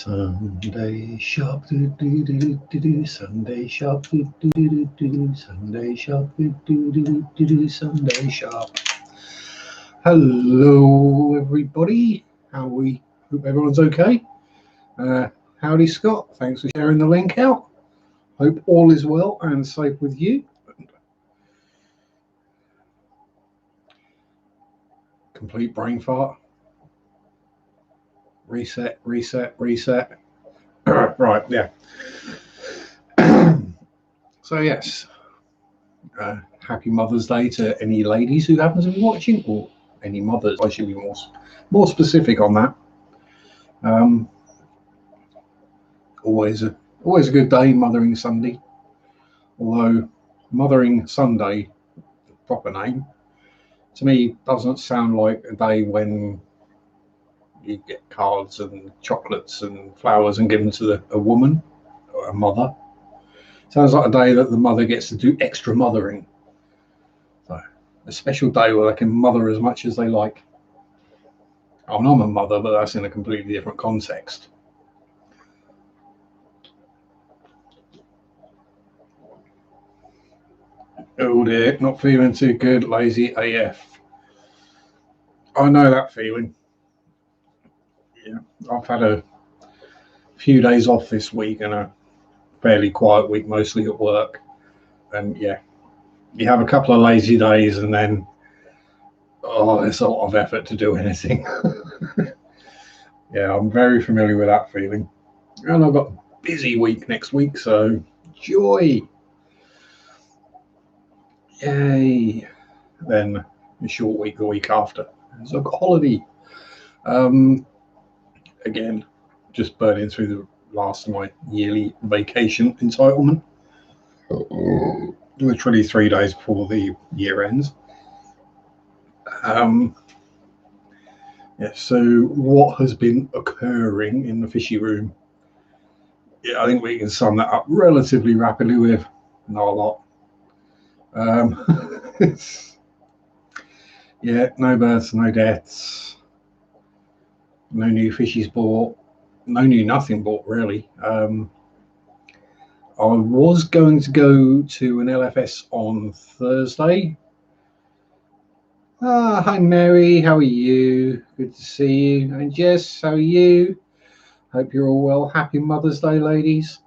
Sunday shop, do do do do do. Sunday shop, do do do do do. Sunday shop, do do do do do. Sunday shop. Hello, everybody. How are we? Hope everyone's okay. Howdy, Scott. Thanks for sharing the link out. Hope all is well and safe with you. Complete brain fart. Reset. Right, yeah. So yes, happy Mother's Day to any ladies who happen to be watching, or any mothers. I should be more specific on that. Always a good day, Mothering Sunday. Although Mothering Sunday, the proper name, to me doesn't sound like a day when you get cards and chocolates and flowers and given to a woman or a mother. Sounds like a day that the mother gets to do extra mothering. So a special day where they can mother as much as they like. I'm a mother, but that's in a completely different context. Oh dear, not feeling too good, lazy AF. I know that feeling. Yeah, I've had a few days off this week and a fairly quiet week, mostly at work. And yeah, you have a couple of lazy days and then, it's a lot of effort to do anything. Yeah, I'm very familiar with that feeling. And I've got a busy week next week, so joy. Yay. Then a short week the week after. So I've got holiday. Again, just burning through the last of my yearly vacation entitlement. Literally 3 days before the year ends. Yeah, so what has been occurring in the fishy room? Yeah, I think we can sum that up relatively rapidly with not a lot. Yeah, no births, no deaths, no new fishies bought, no new nothing bought really. I was going to go to an LFS on Thursday. Hi Mary, how are you? Good to see you. And Jess, how are you? Hope you're all well. Happy Mother's Day, ladies.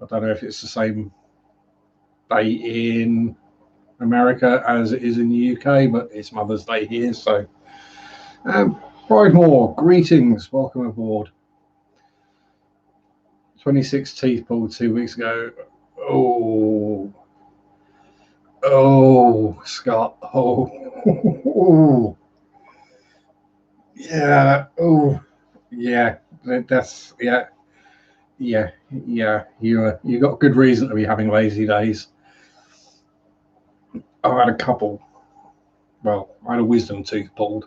I don't know if it's the same day in America as it is in the UK, but it's Mother's Day here. So, Bridemore, greetings. Welcome aboard. 26 teeth pulled 2 weeks ago. Oh, Scott. Oh, yeah. Oh, yeah. That's yeah. You got good reason to be having lazy days. I've had a couple. Well, I had a wisdom tooth pulled.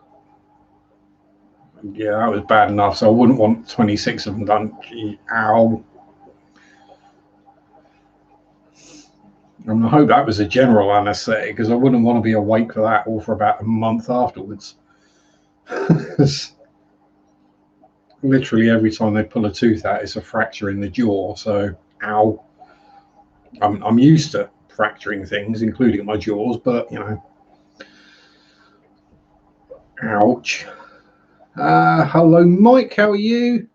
Yeah, that was bad enough. So I wouldn't want 26 of them done. Gee, ow. I hope that was a general anaesthetic because I wouldn't want to be awake for that or for about a month afterwards. Literally every time they pull a tooth out, it's a fracture in the jaw. So, ow. I'm used to fracturing things, including my jaws, but you know, ouch. Hello, Mike. How are you?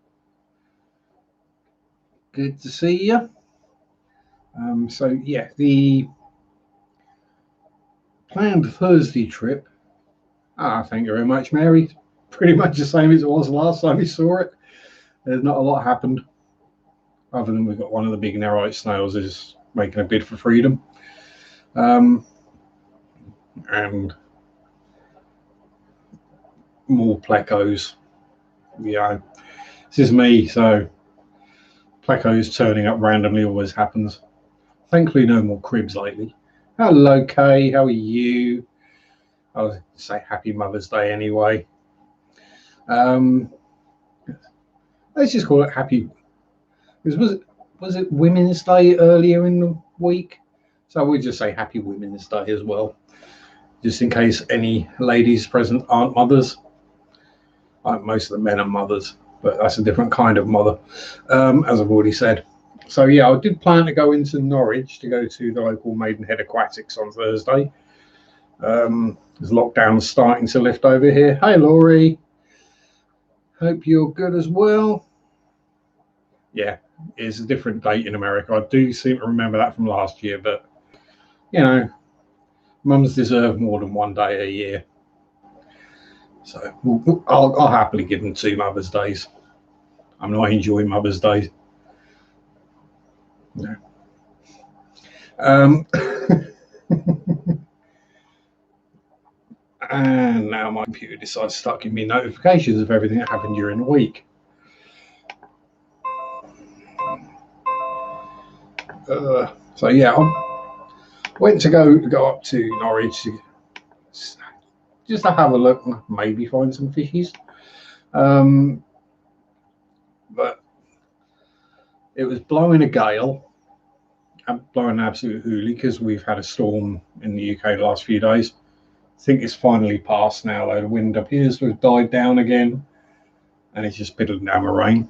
Good to see you. So yeah, the planned Thursday trip. Thank you very much, Mary. Pretty much the same as it was last time we saw it. There's not a lot happened, other than we've got one of the big Nerite snails is making a bid for freedom. And more Plecos. Yeah, this is me, so Plecos turning up randomly always happens. Thankfully, no more cribs lately. Hello, Kay. How are you? I'll say Happy Mother's Day anyway. Let's just call it Happy. Was it Women's Day earlier in the week? So we'll just say Happy Women's Day as well, just in case any ladies present aren't mothers. Most of the men are mothers. but that's a different kind of mother, as I've already said. So yeah, I did plan to go into Norwich to go to the local Maidenhead Aquatics on Thursday. There's lockdown starting to lift over here. Hey Laurie, hope you're good as well. Yeah, it's a different date in America. I do seem to remember that from last year, but you know, mums deserve more than one day a year. So I'll happily give them 2 Mother's Days. I'm not enjoying Mother's Day. No. And now my computer decides to start giving me notifications of everything that happened during the week. So yeah, I went to go up to Norwich just to have a look, maybe find some fishies. But it was blowing a gale, blowing an absolute hoolie because we've had a storm in the UK the last few days. I think it's finally passed now, though. The wind appears to have died down again, and it's just piddling down the rain.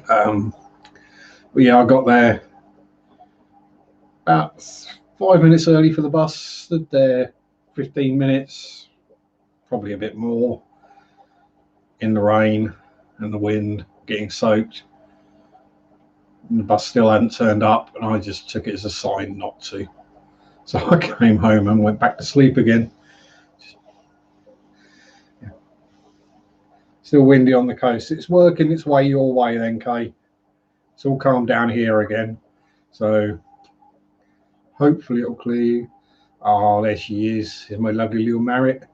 But yeah, I got there about 5 minutes early for the bus, stood there 15 minutes, probably a bit more, in the rain and the wind, getting soaked. And the bus still hadn't turned up, and I just took it as a sign not to. So I came home and went back to sleep again. Yeah. Still windy on the coast. It's working its way your way then, Kay. It's all calmed down here again. So hopefully it'll clear you. Oh, there she is. Here's my lovely little Marriott.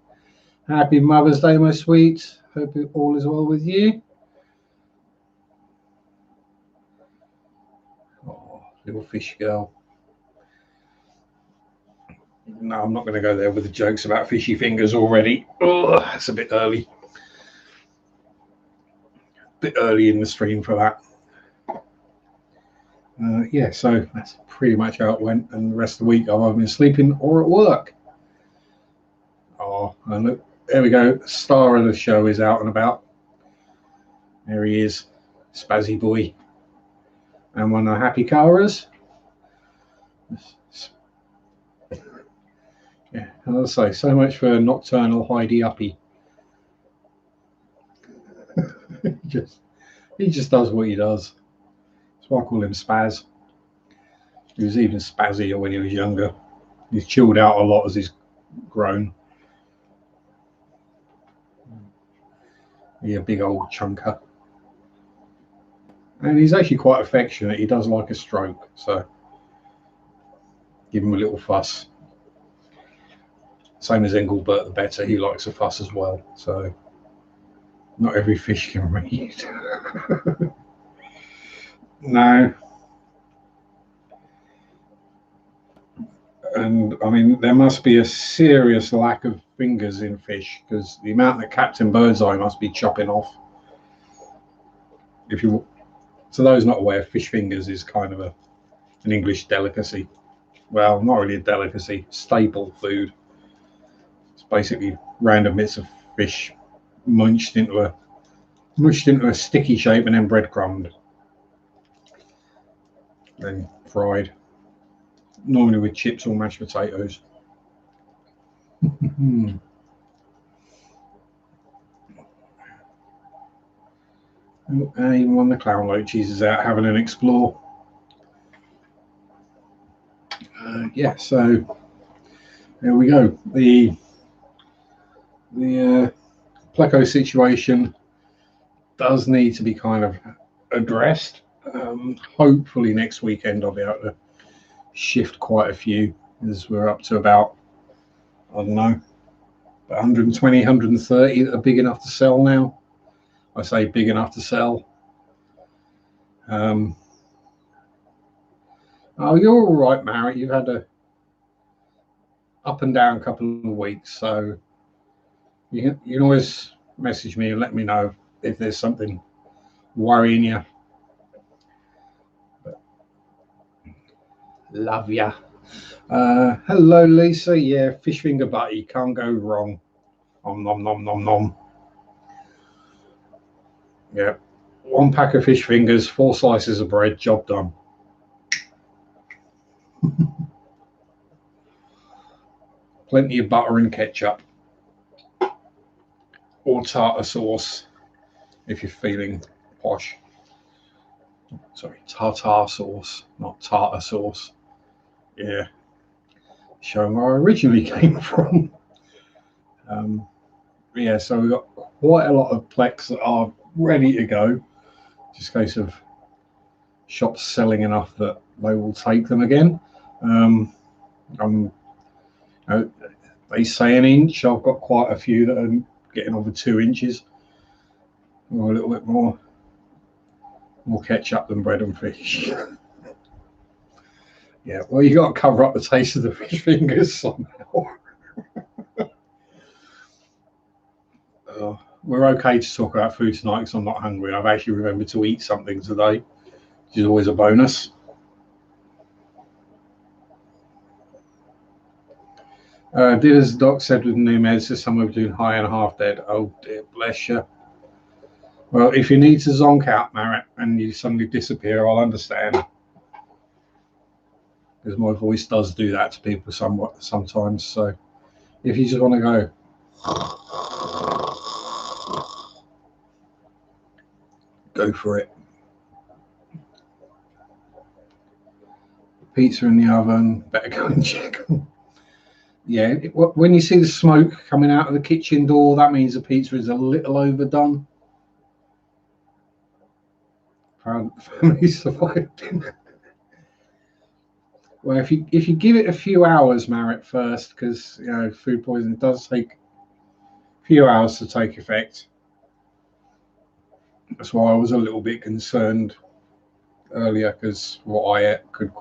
Happy Mother's Day, my sweet. Hope all is well with you. Oh, little fish girl. No, I'm not going to go there with the jokes about fishy fingers already. Oh, it's a bit early. Bit early in the stream for that. Yeah, so that's pretty much how it went. And the rest of the week I've either been sleeping or at work. Oh, and look, there we go. The star of the show is out and about. There he is, Spazzy Boy. And one of the happy cars. Yeah, as I say, so much for nocturnal Heidi Uppy. he just does what he does. That's why I call him Spaz. He was even spazzier when he was younger. He's chilled out a lot as he's grown. He's a big old chunker. And he's actually quite affectionate. He does like a stroke, so give him a little fuss. Same as Engelbert the better, he likes a fuss as well. So not every fish can read. No. And I mean, there must be a serious lack of fingers in fish because the amount that Captain Birdseye must be chopping off. If you, to those not aware, fish fingers is kind of an English delicacy. Well, not really a delicacy, staple food. It's basically random bits of fish mushed into a sticky shape and then breadcrumbed, then fried. Normally with chips or mashed potatoes. And even when the clown loaches is out having an explore. Yeah, so there we go. The Plecos situation does need to be kind of addressed. Hopefully next weekend I'll be able to shift quite a few, as we're up to about, I don't know, 120, 130 that are big enough to sell now. I say big enough to sell. Oh, you're all right, Mary. You've had a up and down couple of weeks, so you can always message me and let me know if there's something worrying you. But love ya. Hello, Lisa. Yeah, fish finger butty, can't go wrong. Nom nom nom nom nom. Yeah. 1 pack of fish fingers, 4 slices of bread, job done. Plenty of butter and ketchup. Or tartar sauce if you're feeling posh. Sorry, tartar sauce, not tartar sauce. Yeah. Showing where I originally came from. Yeah, so we've got quite a lot of Plex that are ready to go. Just a case of shops selling enough that they will take them again. They say an inch. I've got quite a few that are getting over 2 inches, or a little bit more ketchup than bread and fish. Yeah, well, you got to cover up the taste of the fish fingers somehow. We're okay to talk about food tonight because I'm not hungry. I've actually remembered to eat something today, which is always a bonus. Did as Doc said with new meds, there's somewhere between high and half dead. Oh dear, bless you. Well, if you need to zonk out, Marit, and you suddenly disappear, I'll understand. Because my voice does do that to people sometimes. So if you just want to go for it. Pizza in the oven, better go and check. Yeah, when you see the smoke coming out of the kitchen door, that means the pizza is a little overdone. Family survived. Well, if you give it a few hours, Marit, first, because food poisoning does take a few hours to take effect. That's why I was a little bit concerned earlier, because what I ate could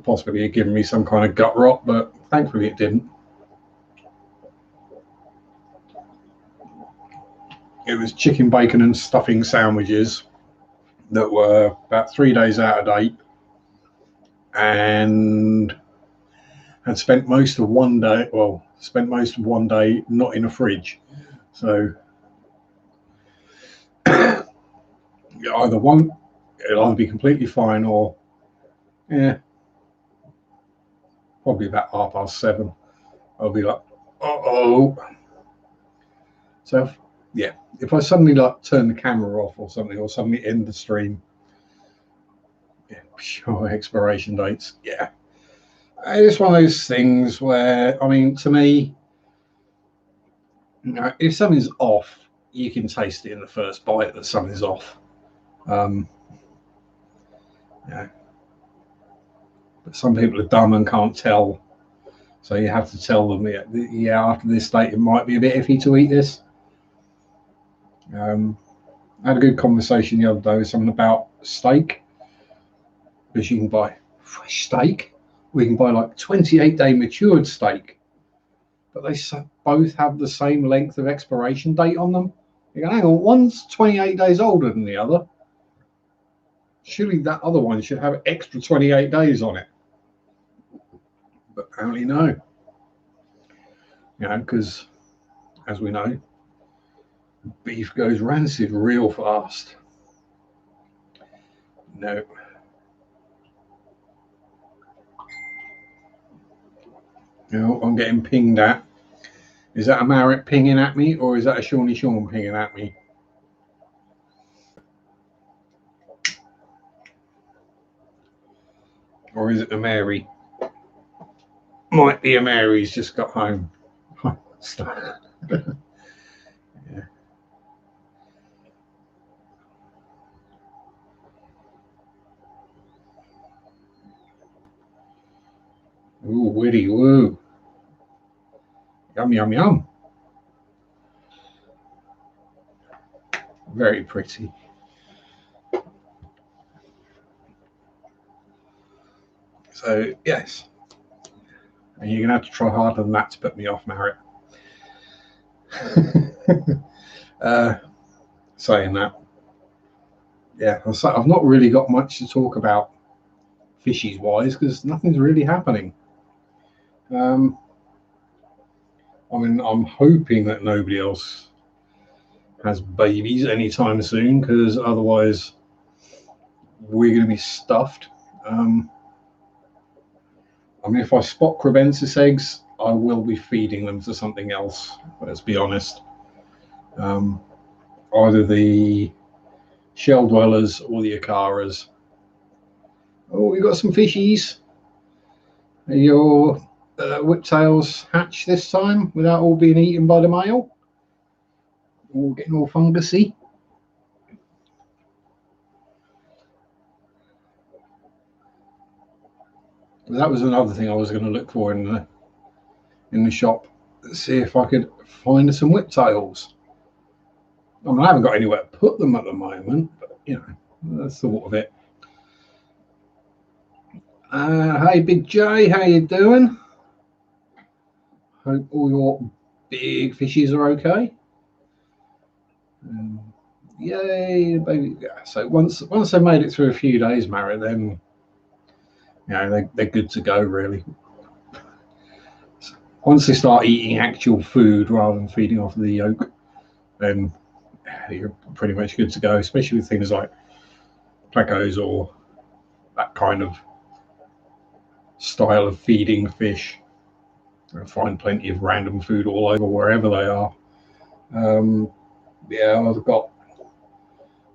possibly have given me some kind of gut rot, but thankfully it didn't. It was chicken, bacon, and stuffing sandwiches that were about 3 days out of date, and had spent most of one day not in a fridge. So it'll either be completely fine or probably about 7:30. I'll be like, uh-oh. So if I suddenly turn the camera off or something, or suddenly end the stream, sure, expiration dates, it's one of those things where, to me, if something's off, you can taste it in the first bite that something's off. But some people are dumb and can't tell, so you have to tell them, after this date, it might be a bit iffy to eat this. I had a good conversation the other day with someone about steak, because you can buy fresh steak, we can buy 28-day matured steak, but they both have the same length of expiration date on them. You go, hang on, one's 28 days older than the other. Surely that other one should have extra 28 days on it. But apparently no. Because as we know, beef goes rancid real fast. No. I'm getting pinged at. Is that a Marit pinging at me, or is that a Shawnee Sean pinging at me? Or is it a Mary? Might be a Mary's just got home. Ooh, witty woo. Yum, yum, yum. Very pretty. So, yes. And you're going to have to try harder than that to put me off, Marit. Saying that. I've not really got much to talk about Fishies wise, because nothing's really happening. I'm hoping that nobody else has babies anytime soon, because otherwise we're going to be stuffed. I mean, if I spot crebensis eggs, I will be feeding them to something else, let's be honest. Either the shell dwellers or the acaras. Oh, we got some fishies. Are your whiptails hatch this time without all being eaten by the male? All getting all fungusy? That was another thing I was going to look for in the shop. See if I could find some whiptails. I mean, I haven't got anywhere to put them at the moment, but you know, that's the thought of it. Hey, Big J, how you doing? Hope all your big fishies are okay. Yay, baby! Yeah, so once they've made it through a few days, Mara, then you know they're good to go, really. Once they start eating actual food rather than feeding off the yolk, then you're pretty much good to go, especially with things like Plecos or that kind of style of feeding fish. You'll find plenty of random food all over wherever they are. Yeah, I've got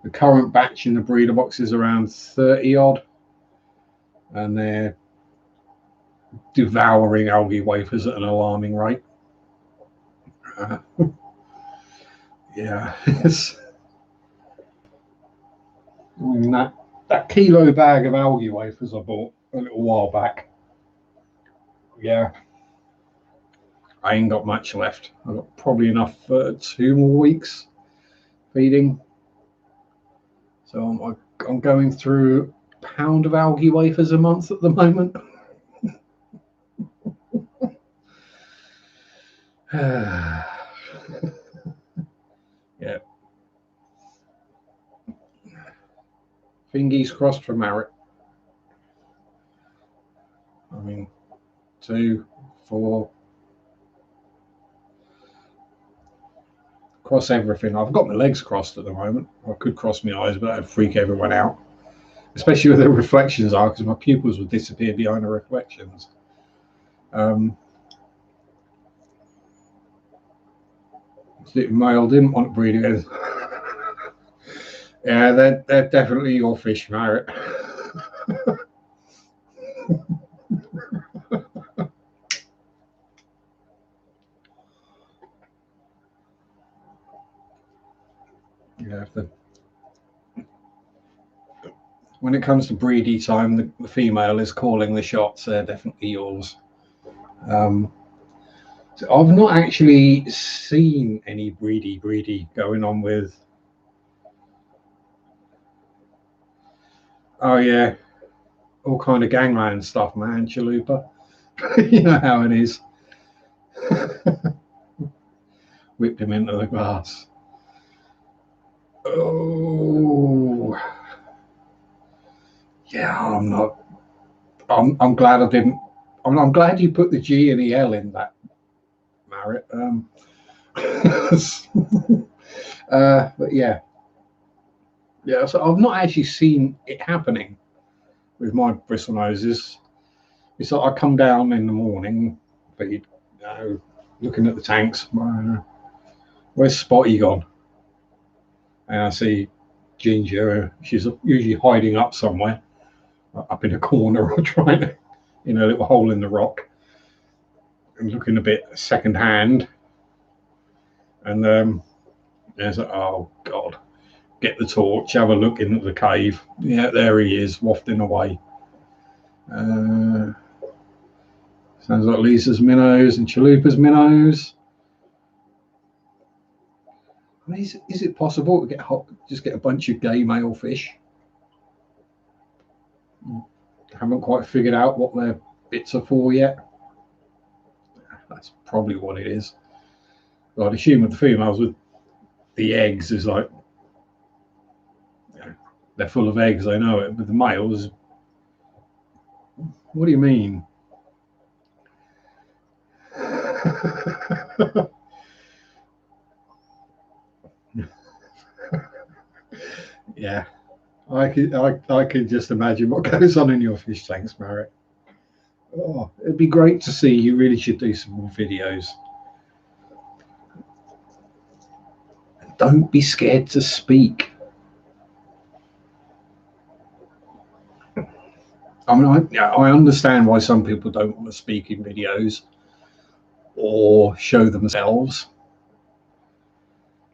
the current batch in the breeder box is around 30 odd, and they're devouring algae wafers at an alarming rate. Yeah, I mean, that kilo bag of algae wafers I bought a little while back. Yeah, I ain't got much left. I've got probably enough for 2 more weeks feeding. So I'm going through a pound of algae wafers a month at the moment. Yeah. Fingies crossed for Marrett. I mean, 2, 4. Cross everything. I've got my legs crossed at the moment. I could cross my eyes, but that'd freak everyone out. Especially where the reflections are, because my pupils would disappear behind the reflections. The male didn't want to breed again. Yeah, they're definitely your fish, Marrett. Yeah, when it comes to breedy time, the female is calling the shots. They're definitely yours. So I've not actually seen any breedy going on with. Oh yeah, all kind of gangland stuff, man. Chalupa, you know how it is. Whipped him into the glass. Oh, yeah. I'm not. I'm glad I didn't. I'm glad you put the G and the L in that, Marrett. But yeah, so I've not actually seen it happening with my bristle noses. It's like I come down in the morning, but you know, looking at the tanks, where's Spotty gone? And I see Ginger, she's usually hiding up somewhere, up in a corner or trying to, in a little hole in the rock, and looking a bit second hand. And it's like, oh God, get the torch, have a look into the cave. Yeah, there he is, wafting away. Sounds like Lisa's minnows and Chalupa's minnows. I mean, is it possible to just get a bunch of gay male fish? Haven't quite figured out what their bits are for yet. That's probably what it is. But I'd assume with the females, with the eggs, is like, you know, they're full of eggs. I know it. With the males, what do you mean? Yeah, I could just imagine what goes on in your fish tanks, Marek. Oh, it'd be great to see. You really should do some more videos. Don't be scared to speak. I mean, I understand why some people don't want to speak in videos or show themselves.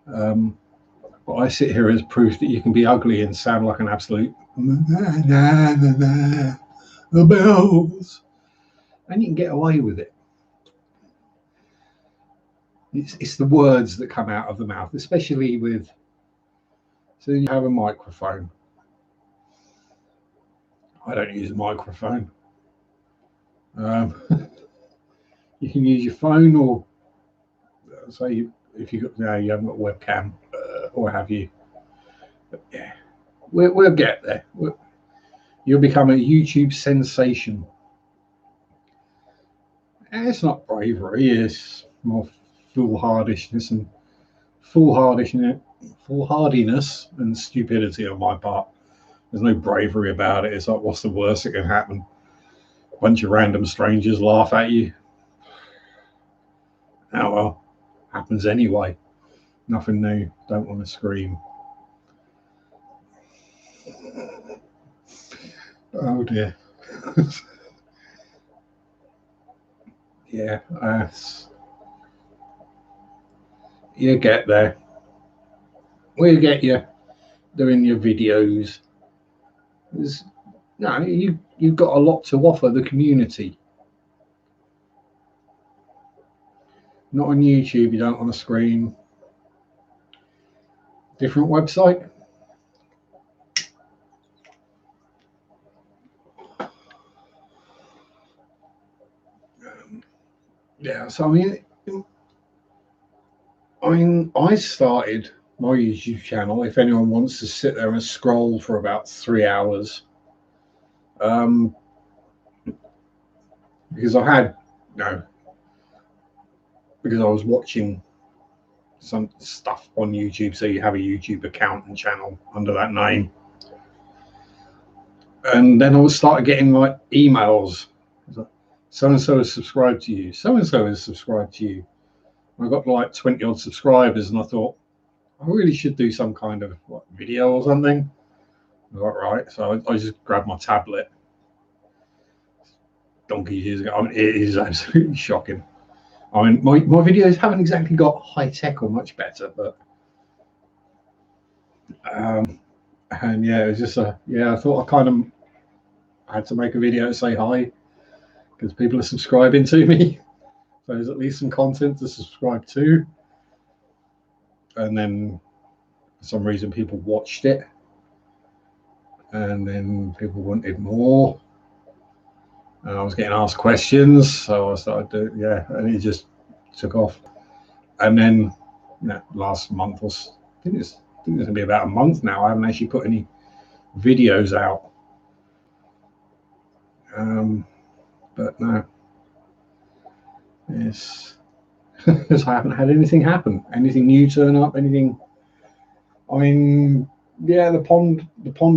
But I sit here as proof that you can be ugly and sound like an absolute the bells, and you can get away with it. It's the words that come out of the mouth, especially with. So you have a microphone. I don't use a microphone. Um, you can use your phone, or say if you got now you haven't got a webcam, or have you? But yeah, we'll get there. You'll become a YouTube sensation. And it's not bravery; it's more foolhardishness and foolhardiness and stupidity on my part. There's no bravery about it. It's like, what's the worst that can happen? A bunch of random strangers laugh at you. Oh well, happens anyway. Nothing new. Don't want to scream. Oh dear. Yeah, you get there. We'll get you doing your videos. No, you've got a lot to offer the community. Not on YouTube. You don't want to scream. Different website. Yeah. So I started my YouTube channel. If anyone wants to sit there and scroll for about 3 hours, because I had because I was watching some stuff on YouTube. So you have a YouTube account and channel under that name, and then I started getting like emails. So and so has subscribed to you. So and so has subscribed to you. I got like 20 odd subscribers, and I thought I really should do some kind of video or something. I was like, right, so I just grabbed my tablet. Donkey years ago. I mean, it is absolutely shocking. I mean, my videos haven't exactly got high tech or much better, but and yeah, it was just I thought I kind of had to make a video to say hi because people are subscribing to me. So there's at least some content to subscribe to. And then for some reason people watched it, and then people wanted more. And I was getting asked questions, so I started doing and it just took off. And then last month I think it's going to be about a month now. I haven't actually put any videos out. But no, it's because I haven't had anything happen, anything new turn up, anything. I mean, the pond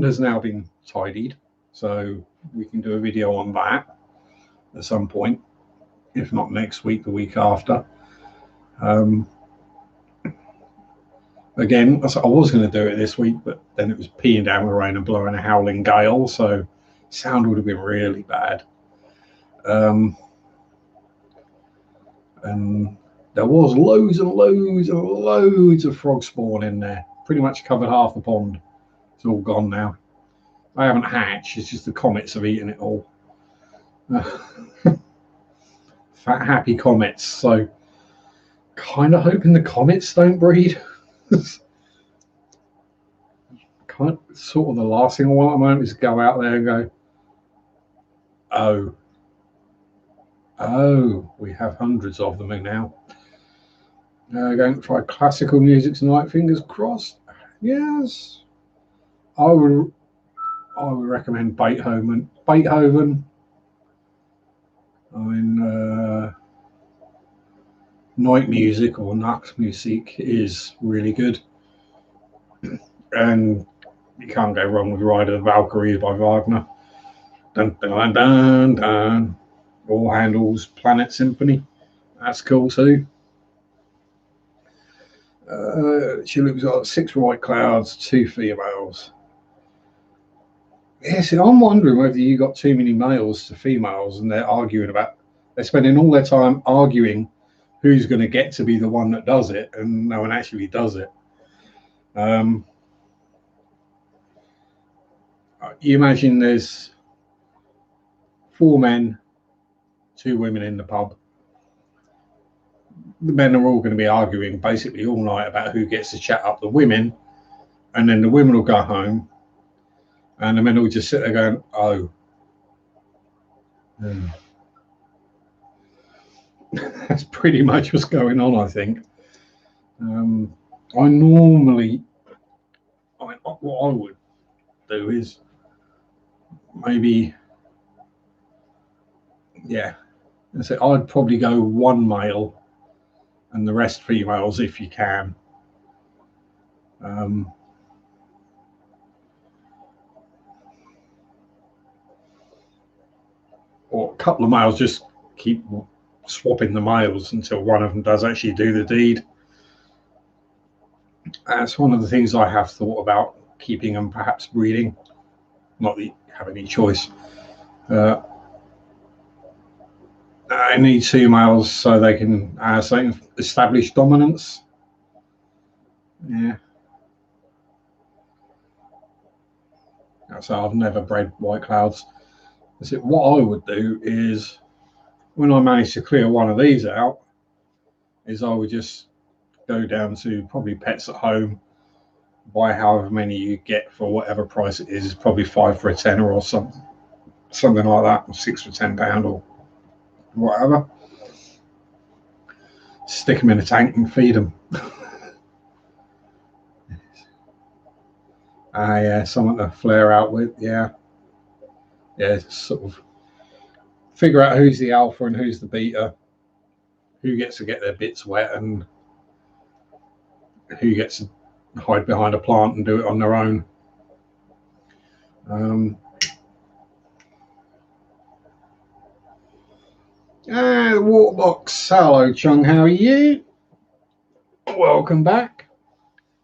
has now been tidied, so we can do a video on that at some point, if not next week, the week after. Again, I was going to do it this week, but then it was peeing down with rain and blowing a howling gale, so sound would have been really bad. And there was loads and loads and loads of frog spawn in there. Pretty much covered half the pond. It's all gone now. I haven't hatched. It's just the comets have eaten it all. Fat happy comets. So kind of hoping the comets don't breed. Sort of the last thing I want at the moment is go out there and go, oh, we have hundreds of them now. Going to try classical music tonight. Fingers crossed. Yes, I would recommend Beethoven. I mean, night music or Nachtmusik is really good. And you can't go wrong with Ride of the Valkyries by Wagner. Dun, dun, dun, dun. All handles Planet Symphony. That's cool too. She looks like 6 white clouds, 2 females. Yeah, see, I'm wondering whether you got too many males to females and they're spending all their time arguing who's going to get to be the one that does it, and no one actually does it. You imagine there's 4 men, 2 women in the pub. The men are all going to be arguing basically all night about who gets to chat up the women, and then the women will go home, and the men will just sit there going, oh. That's pretty much what's going on, I think. What I would do is maybe, so I'd probably go 1 male and the rest females if you can. Or a couple of males, just keep swapping the males until one of them does actually do the deed. That's one of the things I have thought about, keeping them perhaps breeding. Not that you have any choice. I need 2 males so they can establish dominance. Yeah. So I've never bred white clouds. So what I would do is, when I manage to clear one of these out, is I would just go down to probably Pets at Home, buy however many you get for whatever price it is. It's probably 5 for a tenner or something like that, or 6 for £10 or whatever. Stick them in a tank and feed them. Yeah, something to flare out with. Yeah, sort of figure out who's the alpha and who's the beta, who gets to get their bits wet and who gets to hide behind a plant and do it on their own. The Waterbox. Hello, Chung. How are you? Welcome back.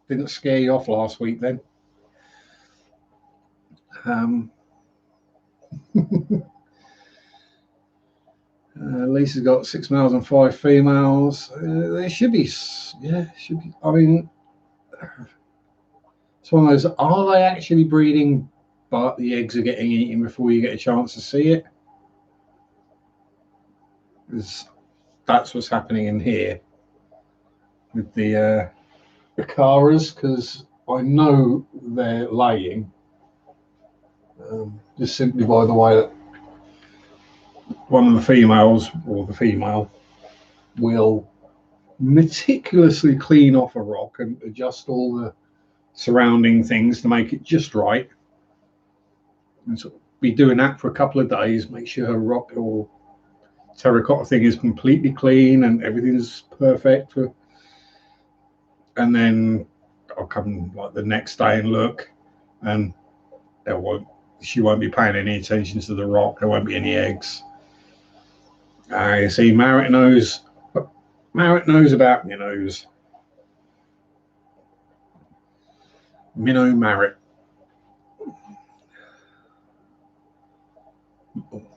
Didn't scare you off last week then. Lisa's got 6 males and 5 females. There should be. I mean, it's one of those. Are they actually breeding, but the eggs are getting eaten before you get a chance to see it? That's what's happening in here with the Acaras, because I know they're laying just simply by the way that one of the females, or the female, will meticulously clean off a rock and adjust all the surrounding things to make it just right, and so be doing that for a couple of days, make sure her rock or terracotta thing is completely clean and everything's perfect, and then I'll come like the next day and look, and she won't be paying any attention to the rock. There won't be any eggs. You see, Marrett knows about minnows. Minnow Marrett.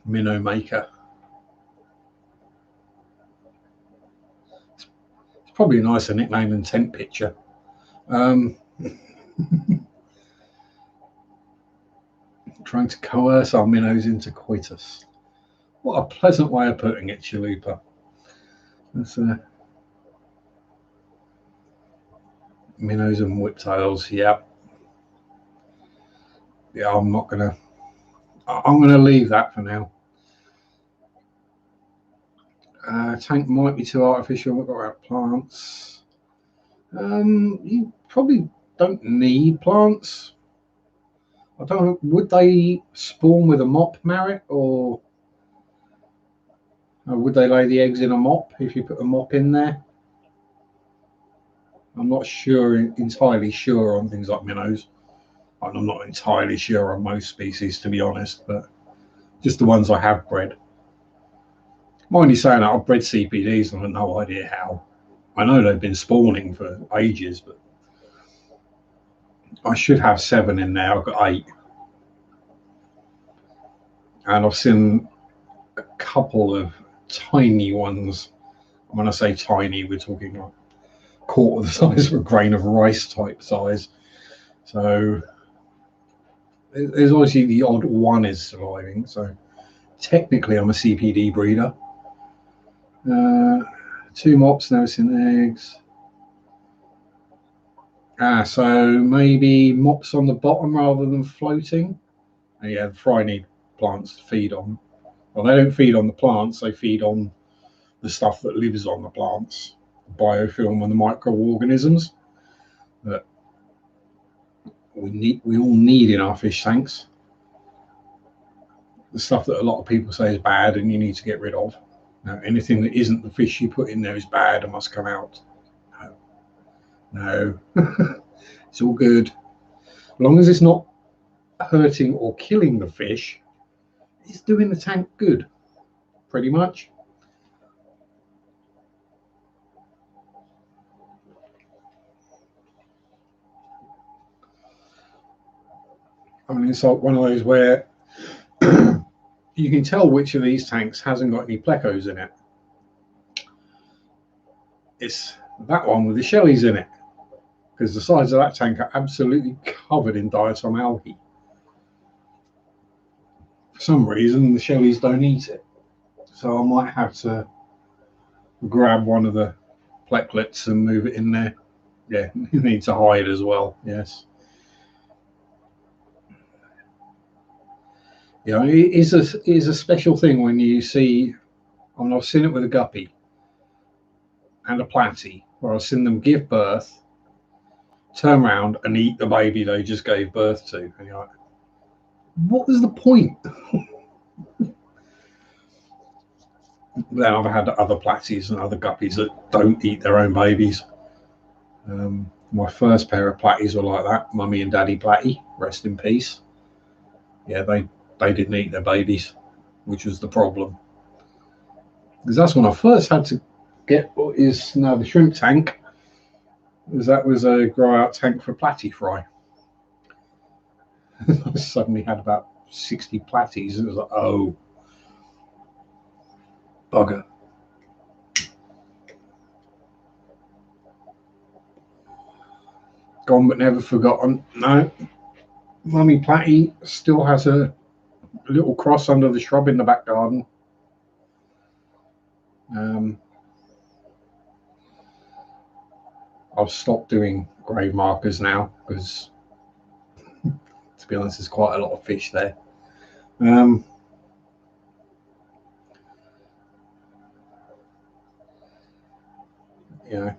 Minnow Maker. It's probably a nicer nickname than Tent Pitcher. Trying to coerce our minnows into coitus. What a pleasant way of putting it, Chalupa. That's minnows and whiptails. Yeah, I'm gonna leave that for now. Tank might be too artificial. We've got our plants. You probably don't need plants. I don't know, would they spawn with a mop, Marrett, or would they lay the eggs in a mop if you put a mop in there? I'm not sure, entirely sure on things like minnows. And I'm not entirely sure on most species, to be honest, but just the ones I have bred. Mind you saying that I've bred CPDs and I've no idea how. I know they've been spawning for ages, but I should have 7 in there. I've got 8. And I've seen a couple of tiny ones. When I say tiny, we're talking like quarter the size of a grain of rice type size. So there's obviously the odd one is surviving. So technically I'm a CPD breeder. 2 mops, never seen eggs. So maybe mops on the bottom rather than floating. And yeah, the fry need plants to feed on. Well, they don't feed on the plants, they feed on the stuff that lives on the plants, the biofilm and the microorganisms that we all need in our fish tanks. The stuff that a lot of people say is bad and you need to get rid of. Now, anything that isn't the fish you put in there is bad and must come out. No. It's all good. As long as it's not hurting or killing the fish, it's doing the tank good, pretty much. I mean, it's like one of those where you can tell which of these tanks hasn't got any Plecos in it. It's that one with the Shellies in it, because the sides of that tank are absolutely covered in diatom algae. For some reason, the Shellies don't eat it. So I might have to grab one of the Pleclets and move it in there. Yeah, you need to hide as well, yes. Yeah, it is a special thing when you see, I mean, I've seen it with a guppy and a platy, where I've seen them give birth, turn around and eat the baby they just gave birth to. And you're like, what was the point? Then I've had other platies and other guppies that don't eat their own babies. My first pair of platies were like that, Mummy and Daddy Platy, rest in peace. Yeah, they didn't eat their babies, which was the problem. Because that's when I first had to get what is now the shrimp tank, because that was a grow out tank for platy fry. I suddenly had about 60 platies, and it was like, oh, bugger. Gone but never forgotten. No, Mummy Platy still has a little cross under the shrub in the back garden. I've stopped doing grave markers now because, to be honest, there's quite a lot of fish there. You know,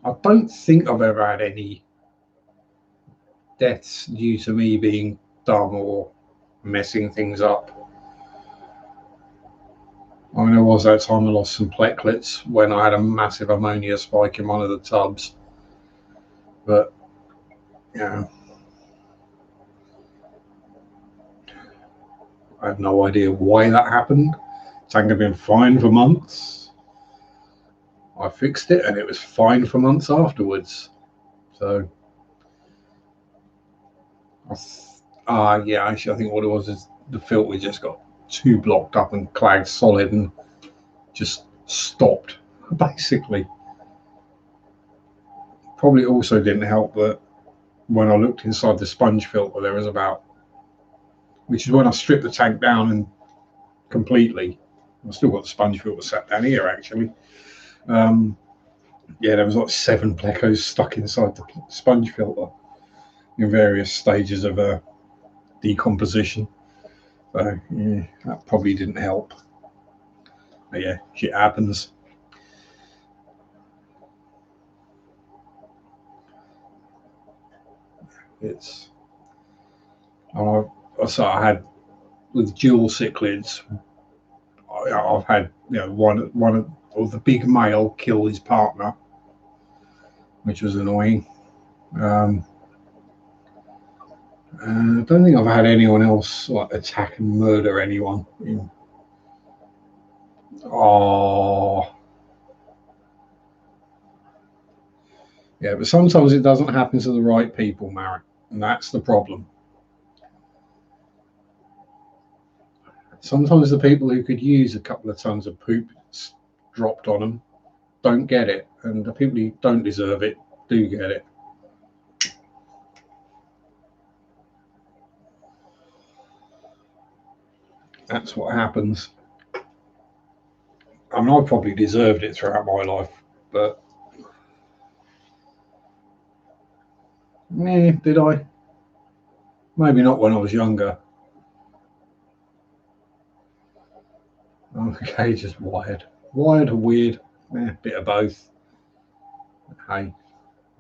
I don't think I've ever had any deaths due to me being dumb or messing things up. I mean, there was that time I lost some Pleclets when I had a massive ammonia spike in one of the tubs. But, you know, I have no idea why that happened. Tank had been fine for months. I fixed it and it was fine for months afterwards. So, yeah, actually, I think what it was is the filter just got too blocked up and clagged solid and just stopped, basically. Probably also didn't help that when I looked inside the sponge filter, there was about, which is when I stripped the tank down and completely. I've still got the sponge filter sat down here, actually. Yeah, there was like 7 Plecos stuck inside the sponge filter in various stages of decomposition. So yeah, that probably didn't help. But yeah, shit happens. It's so I had with dual cichlids. I've had one of the big male kill his partner, which was annoying. I don't think I've had anyone else like attack and murder anyone. Oh, yeah, but sometimes it doesn't happen to the right people, Mary, and that's the problem. Sometimes the people who could use a couple of tons of poop dropped on them don't get it, and the people who don't deserve it do get it. That's what happens. I mean, I probably deserved it throughout my life, but did I? Maybe not when I was younger. Okay, just wired or weird. Bit of both. Hey.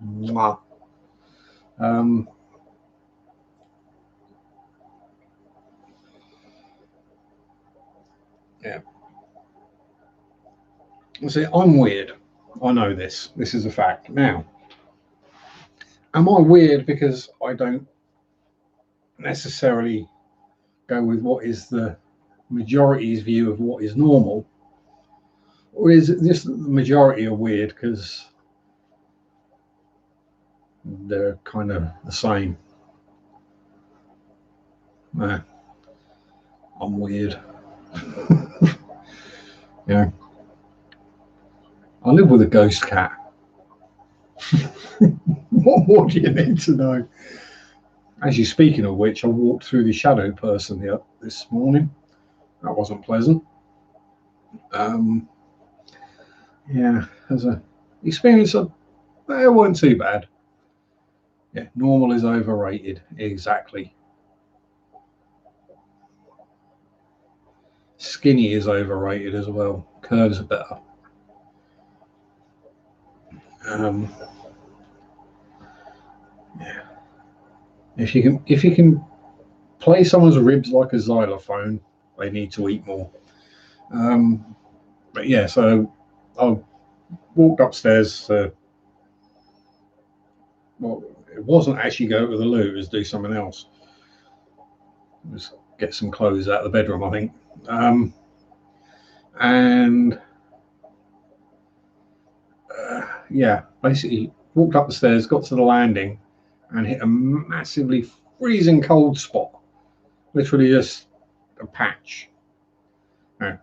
Mwah. Yeah. See, I'm weird. I know this. This is a fact. Now, am I weird because I don't necessarily go with what is the majority's view of what is normal? Or is it just that the majority are weird because they're kind of the same? Nah, I'm weird. Yeah. I live with a ghost cat. What more do you need to know? Actually, speaking of which, I walked through the shadow person here this morning. That wasn't pleasant. Yeah, as a experience, it wasn't too bad. Yeah, normal is overrated. Exactly. Skinny is overrated as well. Curves are better. Yeah. If you can play someone's ribs like a xylophone, they need to eat more. But yeah, so I walked upstairs. Well, it wasn't actually go to the loo; it was do something else. It was get some clothes out of the bedroom, I think. And yeah, basically walked up the stairs, got to the landing, and hit a massively freezing cold spot. Literally just a patch. Yeah.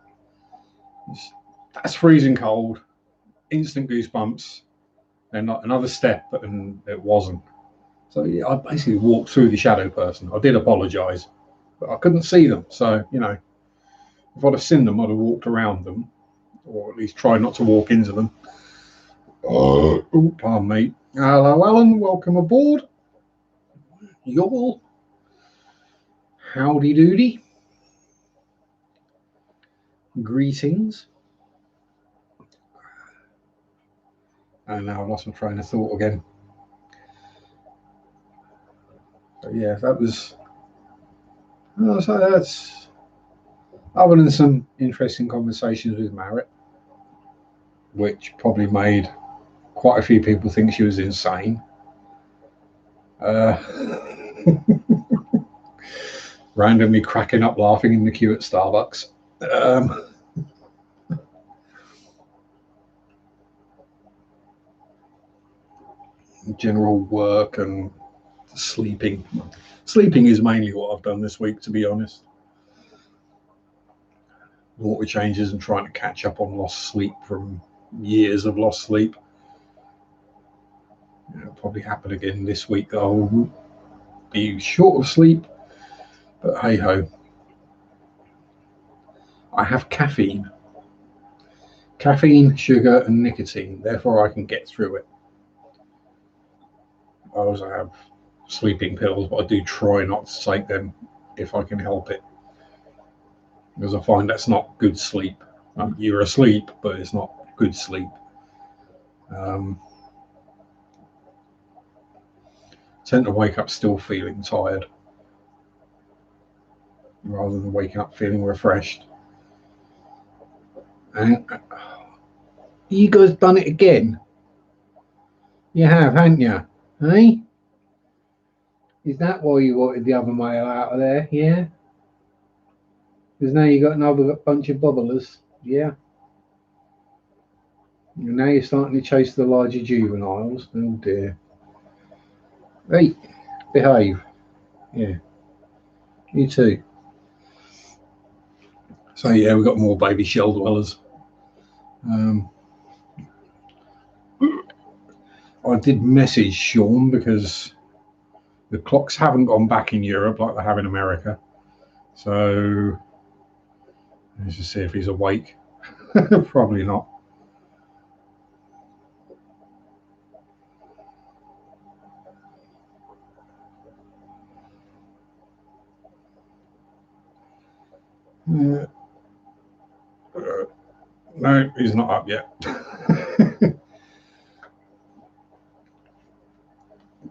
That's freezing cold. Instant goosebumps. Then another step, and it wasn't. So yeah, I basically walked through the shadow person. I did apologise, but I couldn't see them. So if I'd have seen them, I'd have walked around them, or at least tried not to walk into them. Oh, pardon me. Hello, Alan. Welcome aboard. Y'all. Howdy doody. Greetings. And now I lost my train of thought again. But yeah, that was. So that's other than some interesting conversations with Marriott, which probably made quite a few people think she was insane. Randomly cracking up laughing in the queue at Starbucks. General work and sleeping. Sleeping is mainly what I've done this week, to be honest. Water changes and trying to catch up on lost sleep from years of lost sleep. It'll probably happen again this week. I'll be short of sleep, but hey ho. I have caffeine, sugar, and nicotine. Therefore, I can get through it. I also have sleeping pills, but I do try not to take them if I can help it, because I find that's not good sleep. You're asleep, but it's not good sleep. Tend to wake up still feeling tired rather than waking up feeling refreshed. And you guys done it again. You have, haven't you? Hey? Is that why you wanted the other male out of there? Yeah? Because now you got another bunch of bubblers. Yeah? And now you're starting to chase the larger juveniles. Oh dear. Hey, behave. Yeah, you too. So yeah, we've got more baby shell dwellers. I did message Sean because the clocks haven't gone back in Europe like they have in America. So let's just see if he's awake. Probably not. No, he's not up yet.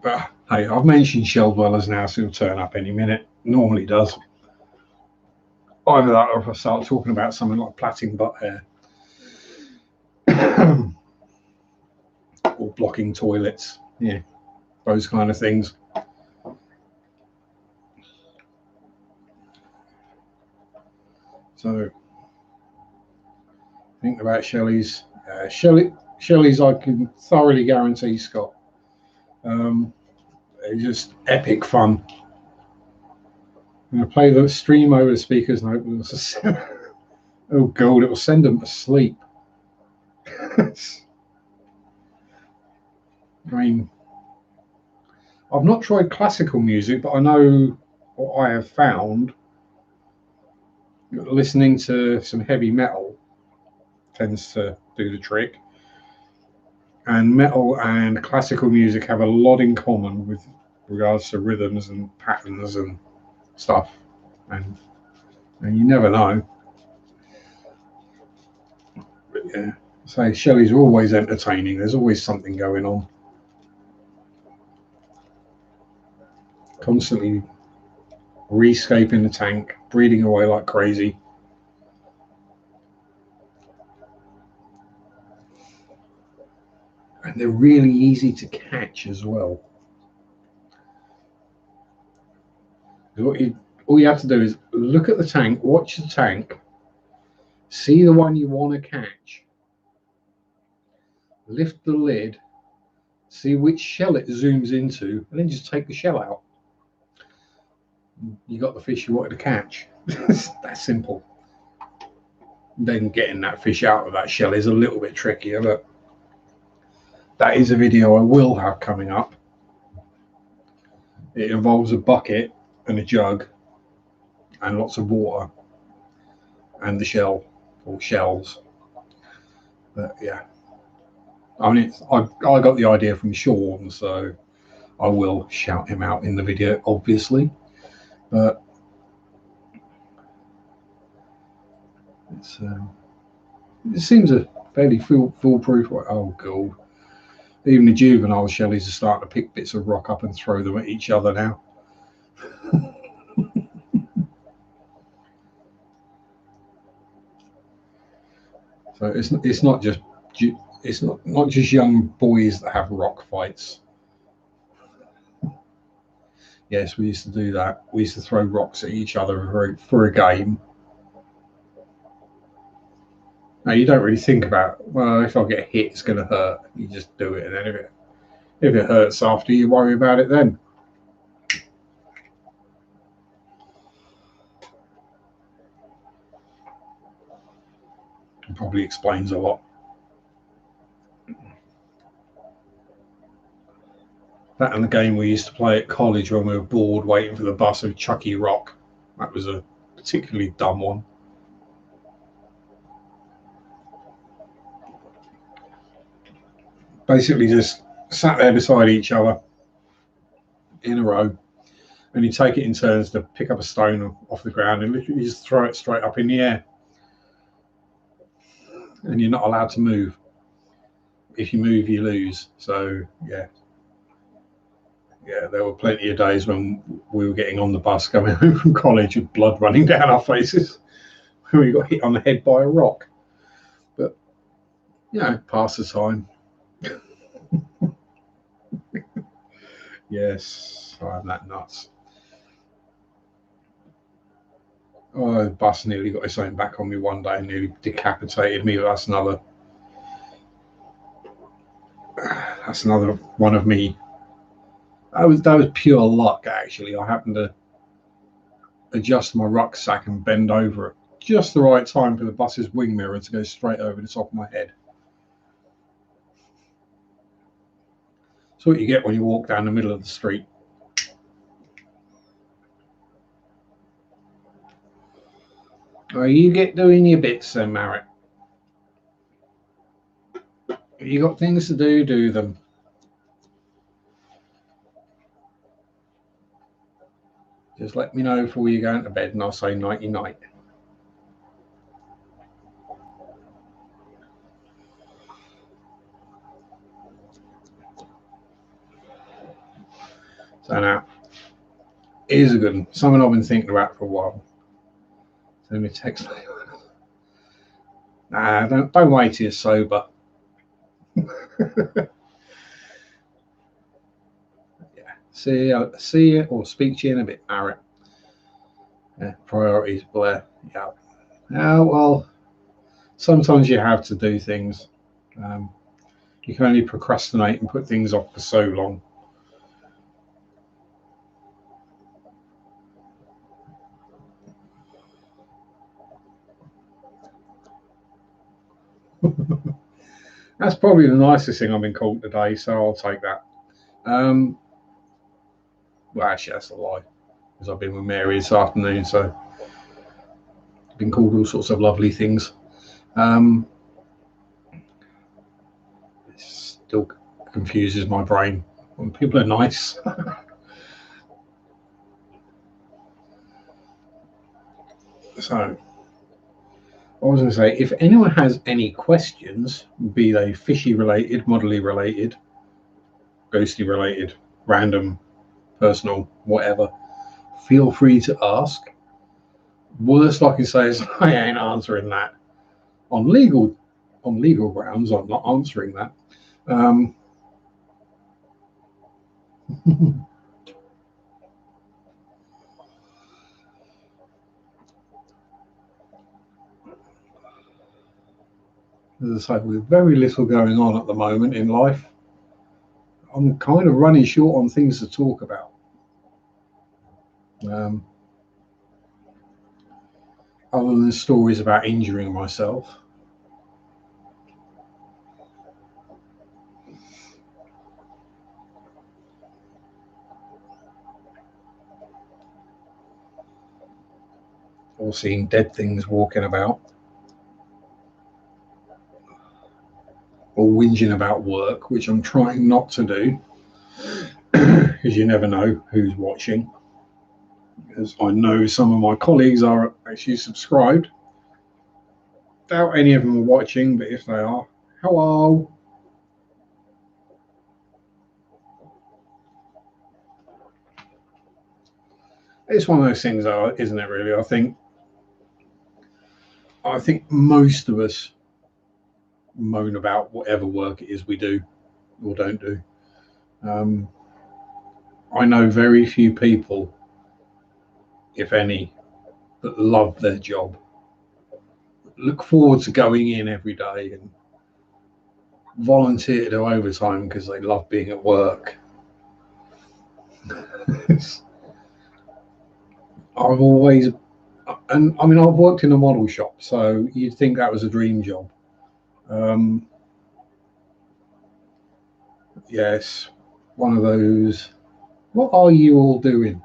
But hey, I've mentioned shell dwellers now, so he'll turn up any minute. Normally does. Either that or if I start talking about something like plaiting butt hair. Or blocking toilets. Yeah, those kind of things. So think about Shellys. Shellys, I can thoroughly guarantee, Scott. They're just epic fun. I'm going to play the stream over the speakers and hope oh god, it will send them to sleep. I mean, I've not tried classical music, but I know what I have found. Listening to some heavy metal tends to do the trick. And metal and classical music have a lot in common with regards to rhythms and patterns and stuff. And you never know. But yeah, so Shellys are always entertaining. There's always something going on. Constantly rescaping the tank, breeding away like crazy. And they're really easy to catch as well. All you have to do is look at the tank, watch the tank, see the one you want to catch, lift the lid, see which shell it zooms into, and then just take the shell out. You got the fish you wanted to catch. That simple. Then getting that fish out of that shell is a little bit trickier, but that is a video I will have coming up. It involves a bucket and a jug and lots of water and the shell or shells. But yeah, I mean, I got the idea from Sean, so I will shout him out in the video, obviously. But it seems a fairly foolproof way. Oh god, even the juvenile Shellies are starting to pick bits of rock up and throw them at each other now. So it's not just young boys that have rock fights. Yes, we used to do that. We used to throw rocks at each other for a game. Now you don't really think about, well, if I get hit, it's going to hurt. You just do it, and then if it hurts after, you worry about it then. It probably explains a lot. That and the game we used to play at college when we were bored waiting for the bus of Chucky Rock. That was a particularly dumb one. Basically just sat there beside each other in a row, and you take it in turns to pick up a stone off the ground and literally just throw it straight up in the air. And you're not allowed to move. If you move, you lose. So yeah, there were plenty of days when we were getting on the bus coming home from college with blood running down our faces when we got hit on the head by a rock. But pass the time. Yes, I'm that nuts. Oh, the bus nearly got its own back on me one day and nearly decapitated me. That's another. That's another one of me. That was pure luck, actually. I happened to adjust my rucksack and bend over at just the right time for the bus's wing mirror to go straight over the top of my head. That's what you get when you walk down the middle of the street. Well, you get doing your bits then, Marek. You got things to do them. Just let me know before you go into bed and I'll say nighty night. So now, here's a good one. Something I've been thinking about for a while. Send me a text later. Nah, don't wait till you're sober. Yeah. See you or speak to you in a bit, Marek. Yeah, priorities, Blair. Yeah. Yeah, well, sometimes you have to do things. You can only procrastinate and put things off for so long. That's probably the nicest thing I've been called today, so I'll take that. Well, actually, that's a lie, because I've been with Mary this afternoon, so I've been called all sorts of lovely things. It still confuses my brain when people are nice. So, I was going to say, if anyone has any questions, be they fishy related, modelly related, ghosty related, random, personal, whatever, feel free to ask. Worst I can say is I ain't answering that. On legal grounds, I'm not answering that. As I say, with very little going on at the moment in life, I'm kind of running short on things to talk about. Other than stories about injuring myself. Or seeing dead things walking about. Or whinging about work, which I'm trying not to do. Because you never know who's watching. Because I know some of my colleagues are actually subscribed. Doubt any of them are watching, but if they are, hello. It's one of those things, isn't it? Really, I think most of us moan about whatever work it is we do or don't do. I know very few people, if any, that love their job, look forward to going in every day and volunteer to do overtime because they love being at work. I've always, and I mean, I've worked in a model shop, so you'd think that was a dream job. Yes, one of those. What are you all doing?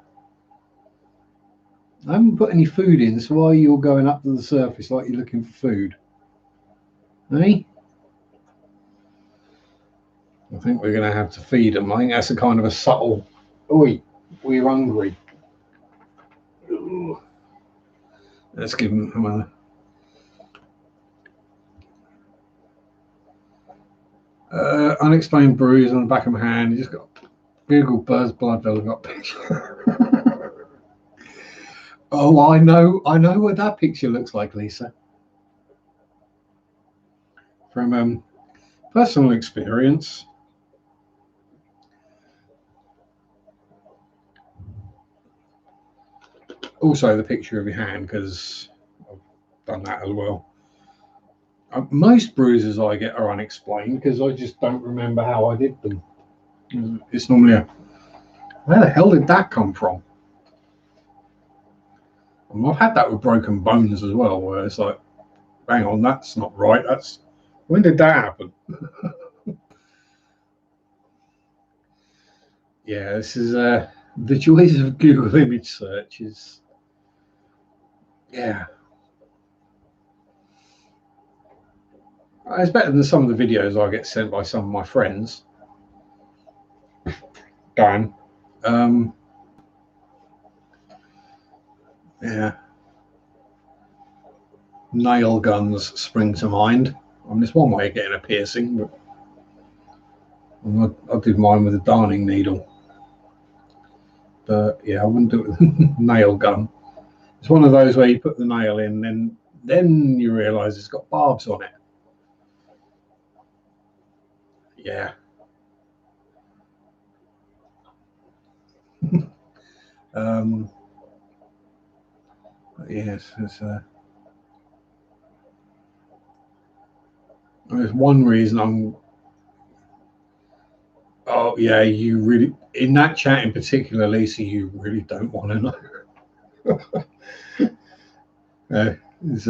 I haven't put any food in, so why are you all going up to the surface like you're looking for food? Eh? I think we're going to have to feed them. I think that's a kind of a subtle. Oi, we're hungry. Ooh. Let's give them a. Unexplained bruise on the back of my hand. You just got Google Bird's blood vessel got picture. Oh, I know what that picture looks like, Lisa. From personal experience, Also, the picture of your hand, because I've done that as well. Most bruises I get are unexplained because I just don't remember how I did them. It's normally where the hell did that come from? And I've had that with broken bones as well, where it's like, hang on, that's not right. When did that happen? Yeah, this is the joys of Google image search is, yeah. It's better than some of the videos I get sent by some of my friends. Dan. Yeah. Nail guns spring to mind. I mean, it's one way of getting a piercing, but I did mine with a darning needle. But yeah, I wouldn't do it with a nail gun. It's one of those where you put the nail in, and then you realise it's got barbs on it. Yeah. Yes, there's one reason I'm. Oh yeah, you really in that chat in particular, Lisa. You really don't want to know. There's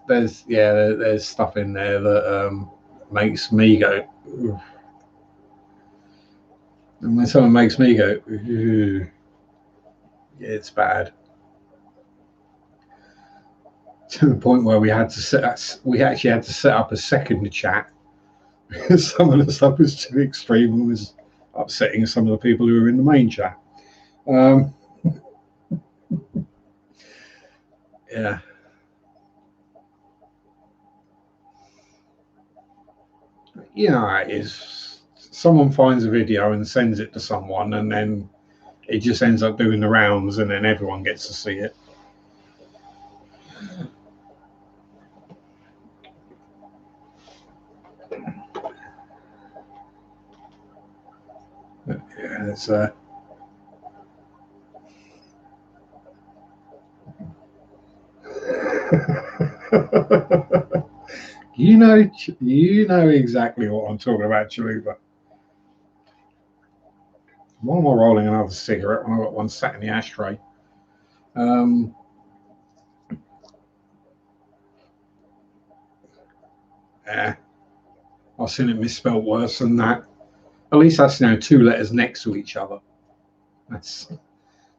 there's stuff in there that makes me go. Oof. And when someone makes me go, ooh, yeah, it's bad. To the point where we actually had to set up a second chat because some of the stuff was too extreme and was upsetting some of the people who were in the main chat. Yeah. You know how it is. Someone finds a video and sends it to someone, and then it just ends up doing the rounds, and then everyone gets to see it. But yeah, it's you know exactly what I'm talking about, Chalupa. Why am I rolling another cigarette when I've got one sat in the ashtray? Yeah, I've seen it misspelled worse than that. At least that's two letters next to each other. That's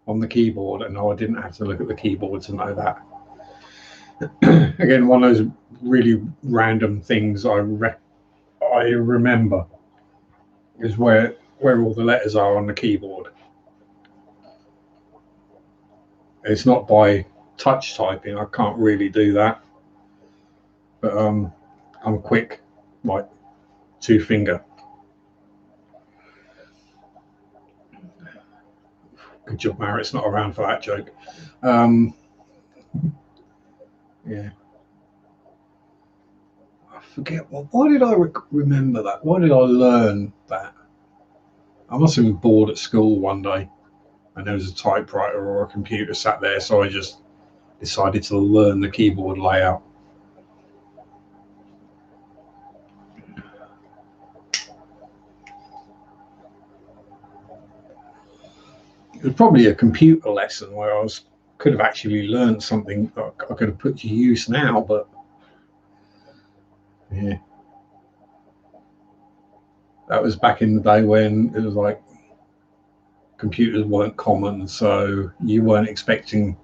on the keyboard, and I didn't have to look at the keyboard to know that. Again, one of those really random things I remember is where all the letters are on the keyboard. It's not by touch typing. I can't really do that, but I'm quick, like 2-finger. Good job, Marritt's not around for that joke. Yeah. I forget. Well, why did I remember that? Why did I learn that? I must have been bored at school one day, and there was a typewriter or a computer sat there, so I just decided to learn the keyboard layout. It was probably a computer lesson where could have actually learned something that I could have put to use now, but yeah. That was back in the day when it was like computers weren't common, so you weren't expecting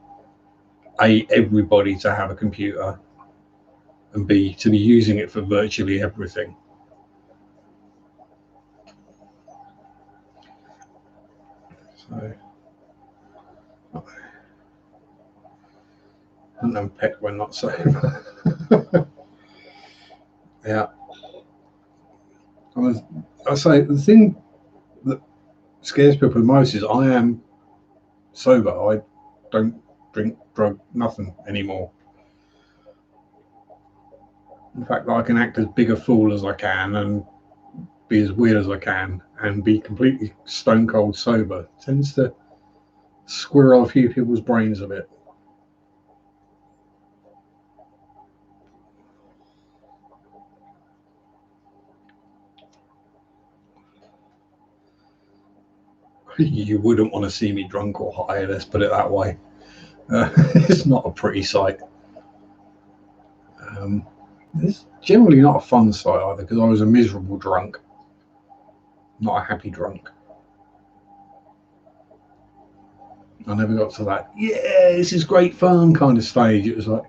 everybody to have a computer, and B, to be using it for virtually everything. So, and then pet when not so. Yeah. I say the thing that scares people the most is I am sober. I don't drink, drug, nothing anymore. In fact, I can act as big a fool as I can and be as weird as I can and be completely stone cold sober tends to squirrel a few people's brains a bit. You wouldn't want to see me drunk or high, let's put it that way. It's not a pretty sight. It's generally not a fun sight either, because I was a miserable drunk, not a happy drunk. I never got to that, yeah, this is great fun kind of stage. It was like,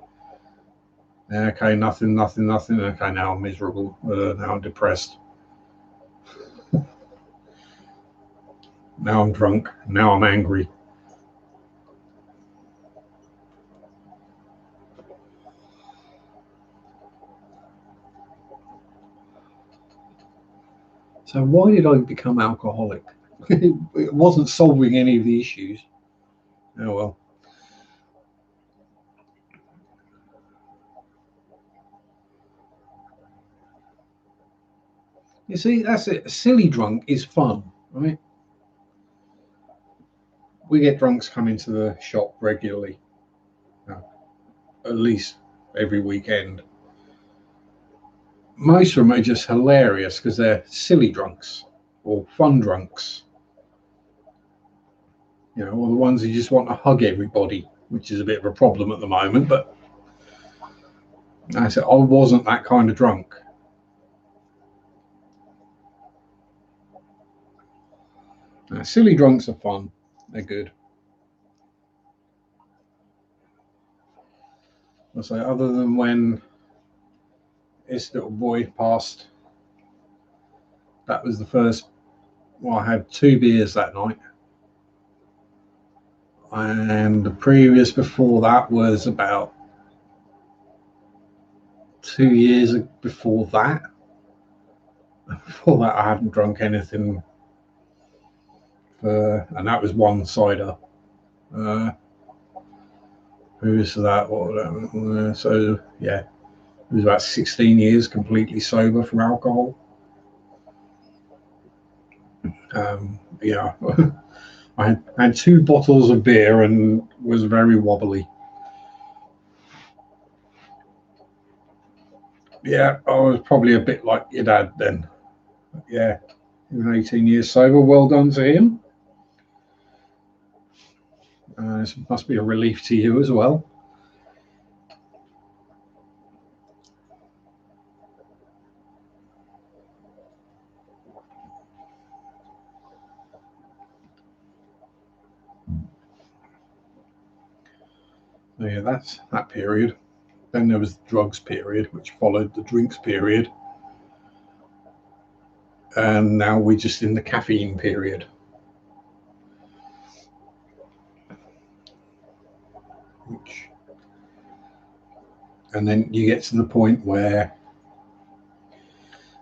okay, nothing. Okay, now I'm miserable. Now I'm depressed. Now I'm drunk. Now I'm angry. So why did I become alcoholic? It wasn't solving any of the issues. Oh well. You see, that's it. A silly drunk is fun, right? We get drunks coming to the shop regularly, at least every weekend. Most of them are just hilarious because they're silly drunks or fun drunks. You know, or the ones who just want to hug everybody, which is a bit of a problem at the moment. But I said I wasn't that kind of drunk. Silly drunks are fun. They're good. I say, other than when this little boy passed, that was the first. Well, I had 2 beers that night, and the previous before that was about 2 years before that. Before that, I hadn't drunk anything, and that was one cider. Previous to that, so yeah, it was about 16 years completely sober from alcohol. Yeah, I had 2 bottles of beer and was very wobbly. Yeah, I was probably a bit like your dad then. Yeah, even 18 years sober. Well done to him. This must be a relief to you as well. So yeah, that's that period. Then there was the drugs period, which followed the drinks period. And now we're just in the caffeine period. And then you get to the point where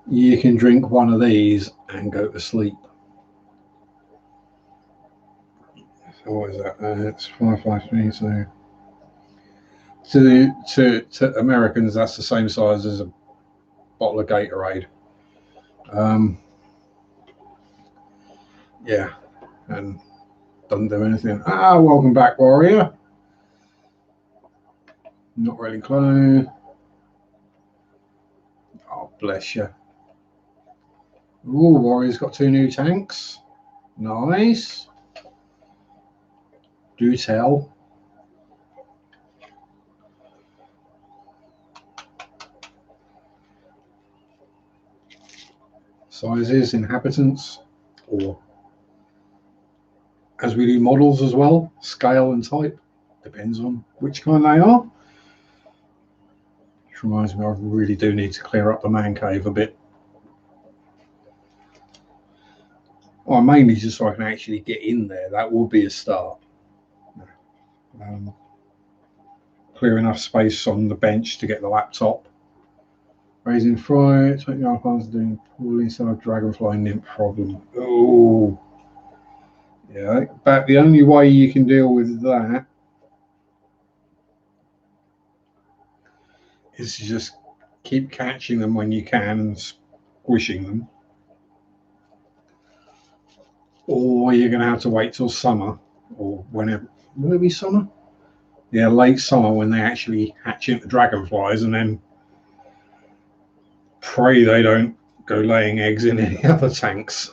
you can drink one of these and go to sleep. So what is that? It's 553. So to Americans, that's the same size as a bottle of Gatorade. Yeah, and doesn't do anything. Welcome back, warrior. Not really close. Oh, bless you. Ooh, warrior's got 2 new tanks. Nice. Do tell. Sizes, inhabitants, or as we do models as well, scale and type. Depends on which kind they are. Which reminds me, I really do need to clear up the man cave a bit. Well, mainly just so I can actually get in there. That will be a start. Clear enough space on the bench to get the laptop. Raising fry, 29 pounds doing poorly, so a dragonfly nymph problem. Oh, yeah. But the only way you can deal with that is to just keep catching them when you can and squishing them. or you're going to have to wait till summer, or whenever. Will it be summer? Yeah, late summer when they actually hatch into dragonflies, and then pray they don't go laying eggs in any other tanks.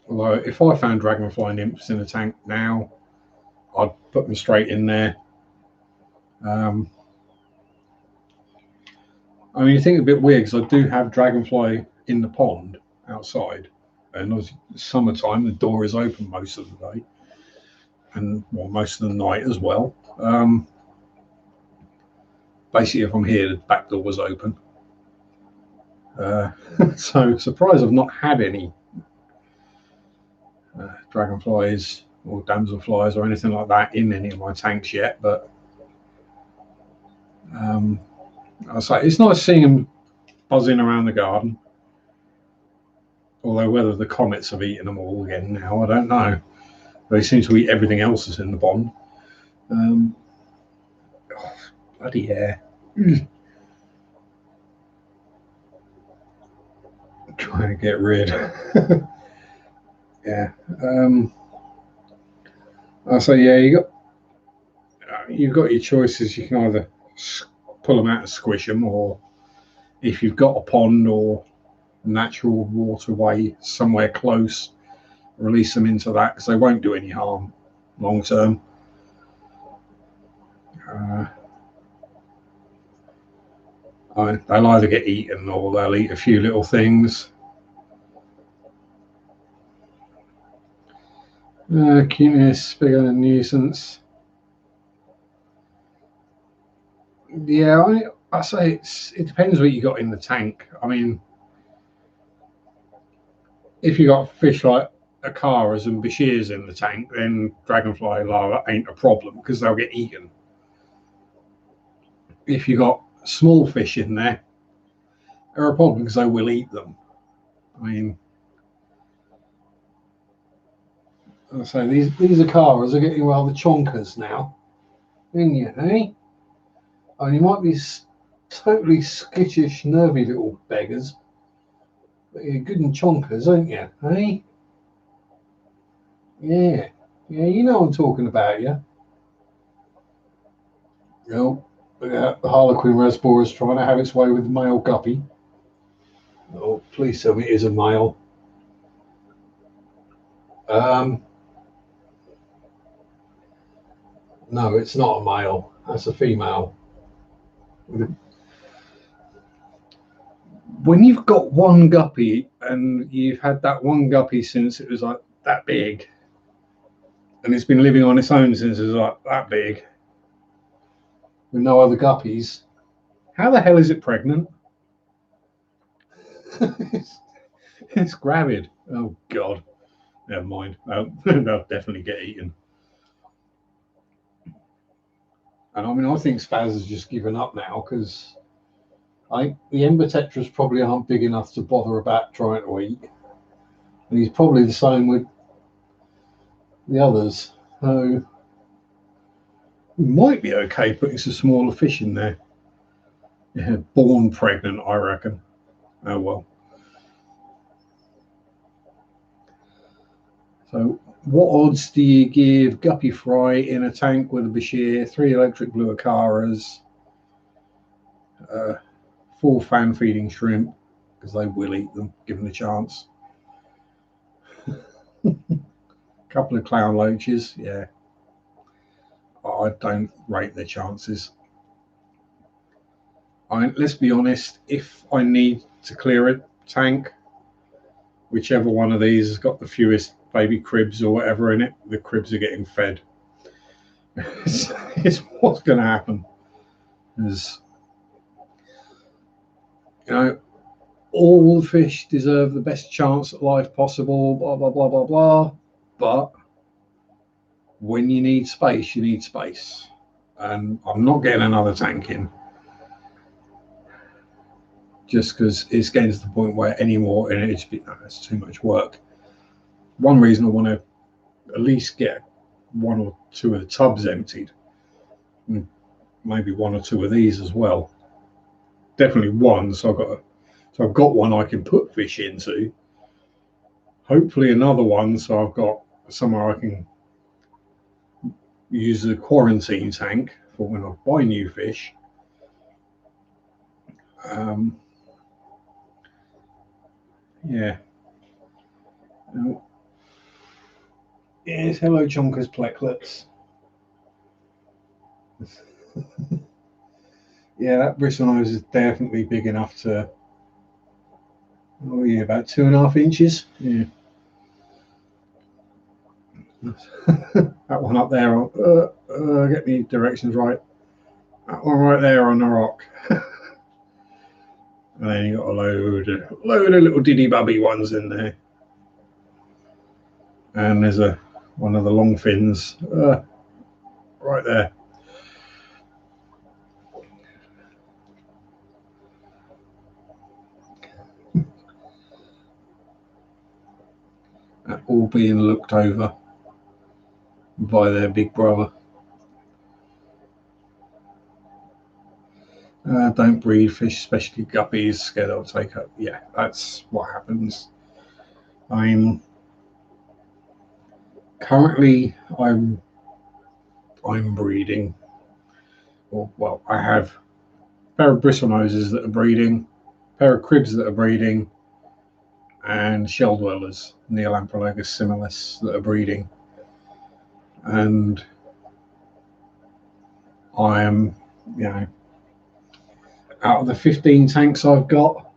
Although if I found dragonfly nymphs in a tank now, I'd put them straight in there. I mean, you think it's a bit weird because I do have dragonfly in the pond outside, and obviously summertime the door is open most of the day, and well, most of the night as well. Basically, if I'm here, the back door was open. So surprised I've not had any dragonflies or damselflies or anything like that in any of my tanks yet, but I'll say it's nice seeing them buzzing around the garden. Although whether the comets have eaten them all again now, I don't know. They seem to eat everything else that's in the pond. Oh, bloody air. Trying to get rid. Yeah. I say, yeah, you've got your choices. You can either pull them out and squish them, or if you've got a pond or natural waterway somewhere close, release them into that because they won't do any harm long term. They'll either get eaten or they'll eat a few little things. Cuteness, bigger than nuisance. Yeah, I say it depends what you got in the tank. I mean, if you got fish like acaras and fishies in the tank, then dragonfly larvae ain't a problem because they'll get eaten. If you got small fish in there, they're a problem because they will eat them. I mean, so these acaras are getting rather chonkers now, isn't you, eh? And you might be totally skittish, nervy little beggars, but you're good and chonkers, aren't you, eh? Yeah, you know what I'm talking about, yeah? Well, the Harlequin reservoir is trying to have its way with the male guppy. Oh, please tell me it is a male. No, it's not a male. That's a female. When you've got one guppy and you've had that one guppy since it was like that big, and it's been living on its own since it was like that big, with no other guppies, how the hell is it pregnant? It's gravid. Oh God, never mind. They'll definitely get eaten. And I mean, I think Spaz has just given up now because the Ember Tetras probably aren't big enough to bother about trying to eat. And he's probably the same with the others. So we might be okay putting some smaller fish in there. Yeah, born pregnant, I reckon. Oh well. So what odds do you give guppy fry in a tank with a bashir, 3 electric blue acaras, 4 fan feeding shrimp, because they will eat them given the chance. A couple of clown loaches, yeah. I don't rate their chances. Let's be honest, if I need to clear a tank, whichever one of these has got the fewest baby cribs or whatever in it, the cribs are getting fed. It's what's going to happen. Is, all the fish deserve the best chance at life possible, blah, blah, blah, blah, blah. But when you need space, you need space. And I'm not getting another tank in. Just because it's getting to the point where any more in it's too much work. One reason I want to at least get 1 or 2 of the tubs emptied, maybe 1 or 2 of these as well. definitely one. So I've got one I can put fish into. Hopefully another one, so I've got somewhere I can use the quarantine tank for when I buy new fish. Yeah. Yes, hello Chonkers Pleclets. Yeah, that bristlenose is definitely big enough to, oh yeah, about 2.5 inches. Yeah. That one up there, get the directions right. That one right there on the rock. And then you got a load of little diddy bubby ones in there. And there's one of the long fins right there. All being looked over by their big brother. Don't breed fish, especially guppies, scared they'll take up. Yeah, that's what happens. Currently I'm breeding, well, I have a pair of bristlenoses that are breeding, a pair of cribs that are breeding, and shell dwellers, Neolamprologus similis, that are breeding. And I am, out of the 15 tanks I've got,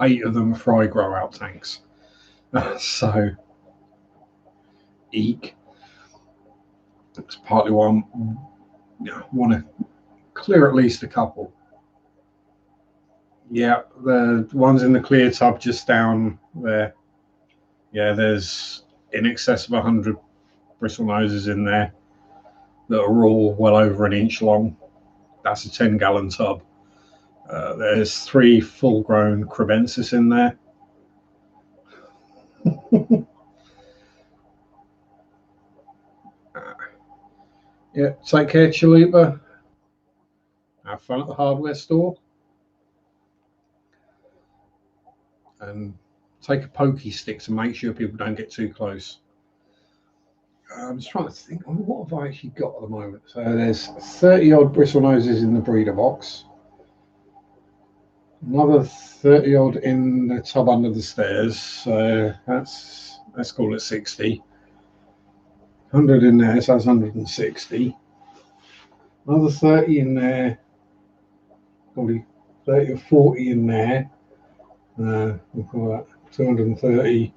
8 of them are fry grow out tanks. So, eek. That's partly why I want to clear at least a couple. Yeah, the ones in the clear tub just down there. Yeah, there's in excess of 100 bristlenoses in there that are all well over an inch long. That's a 10-gallon tub. There's 3 full-grown crebensis in there. Yeah, take care, Chalupa. Have fun at the hardware store. And take a pokey stick to make sure people don't get too close. I'm just trying to think, what have I actually got at the moment? So there's 30 odd bristlenoses in the breeder box. Another 30 odd in the tub under the stairs. So let's call it 60. 100 in there, so that's 160. Another 30 in there. Probably 30 or 40 in there. We'll call that 230.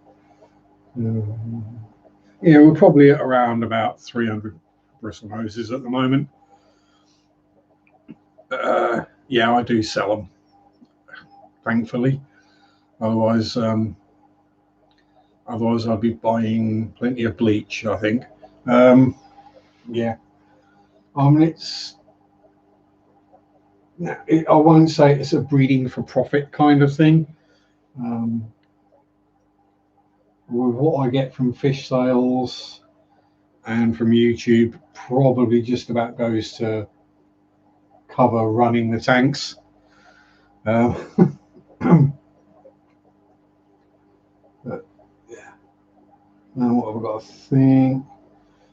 Yeah, we're probably at around about 300 bristlenoses at the moment. Yeah, I do sell them, thankfully. Otherwise, I'd be buying plenty of bleach, I think. Yeah, I mean, I won't say it's a breeding for profit kind of thing. With what I get from fish sales and from YouTube, probably just about goes to cover running the tanks. But, yeah. Now what have I got to think?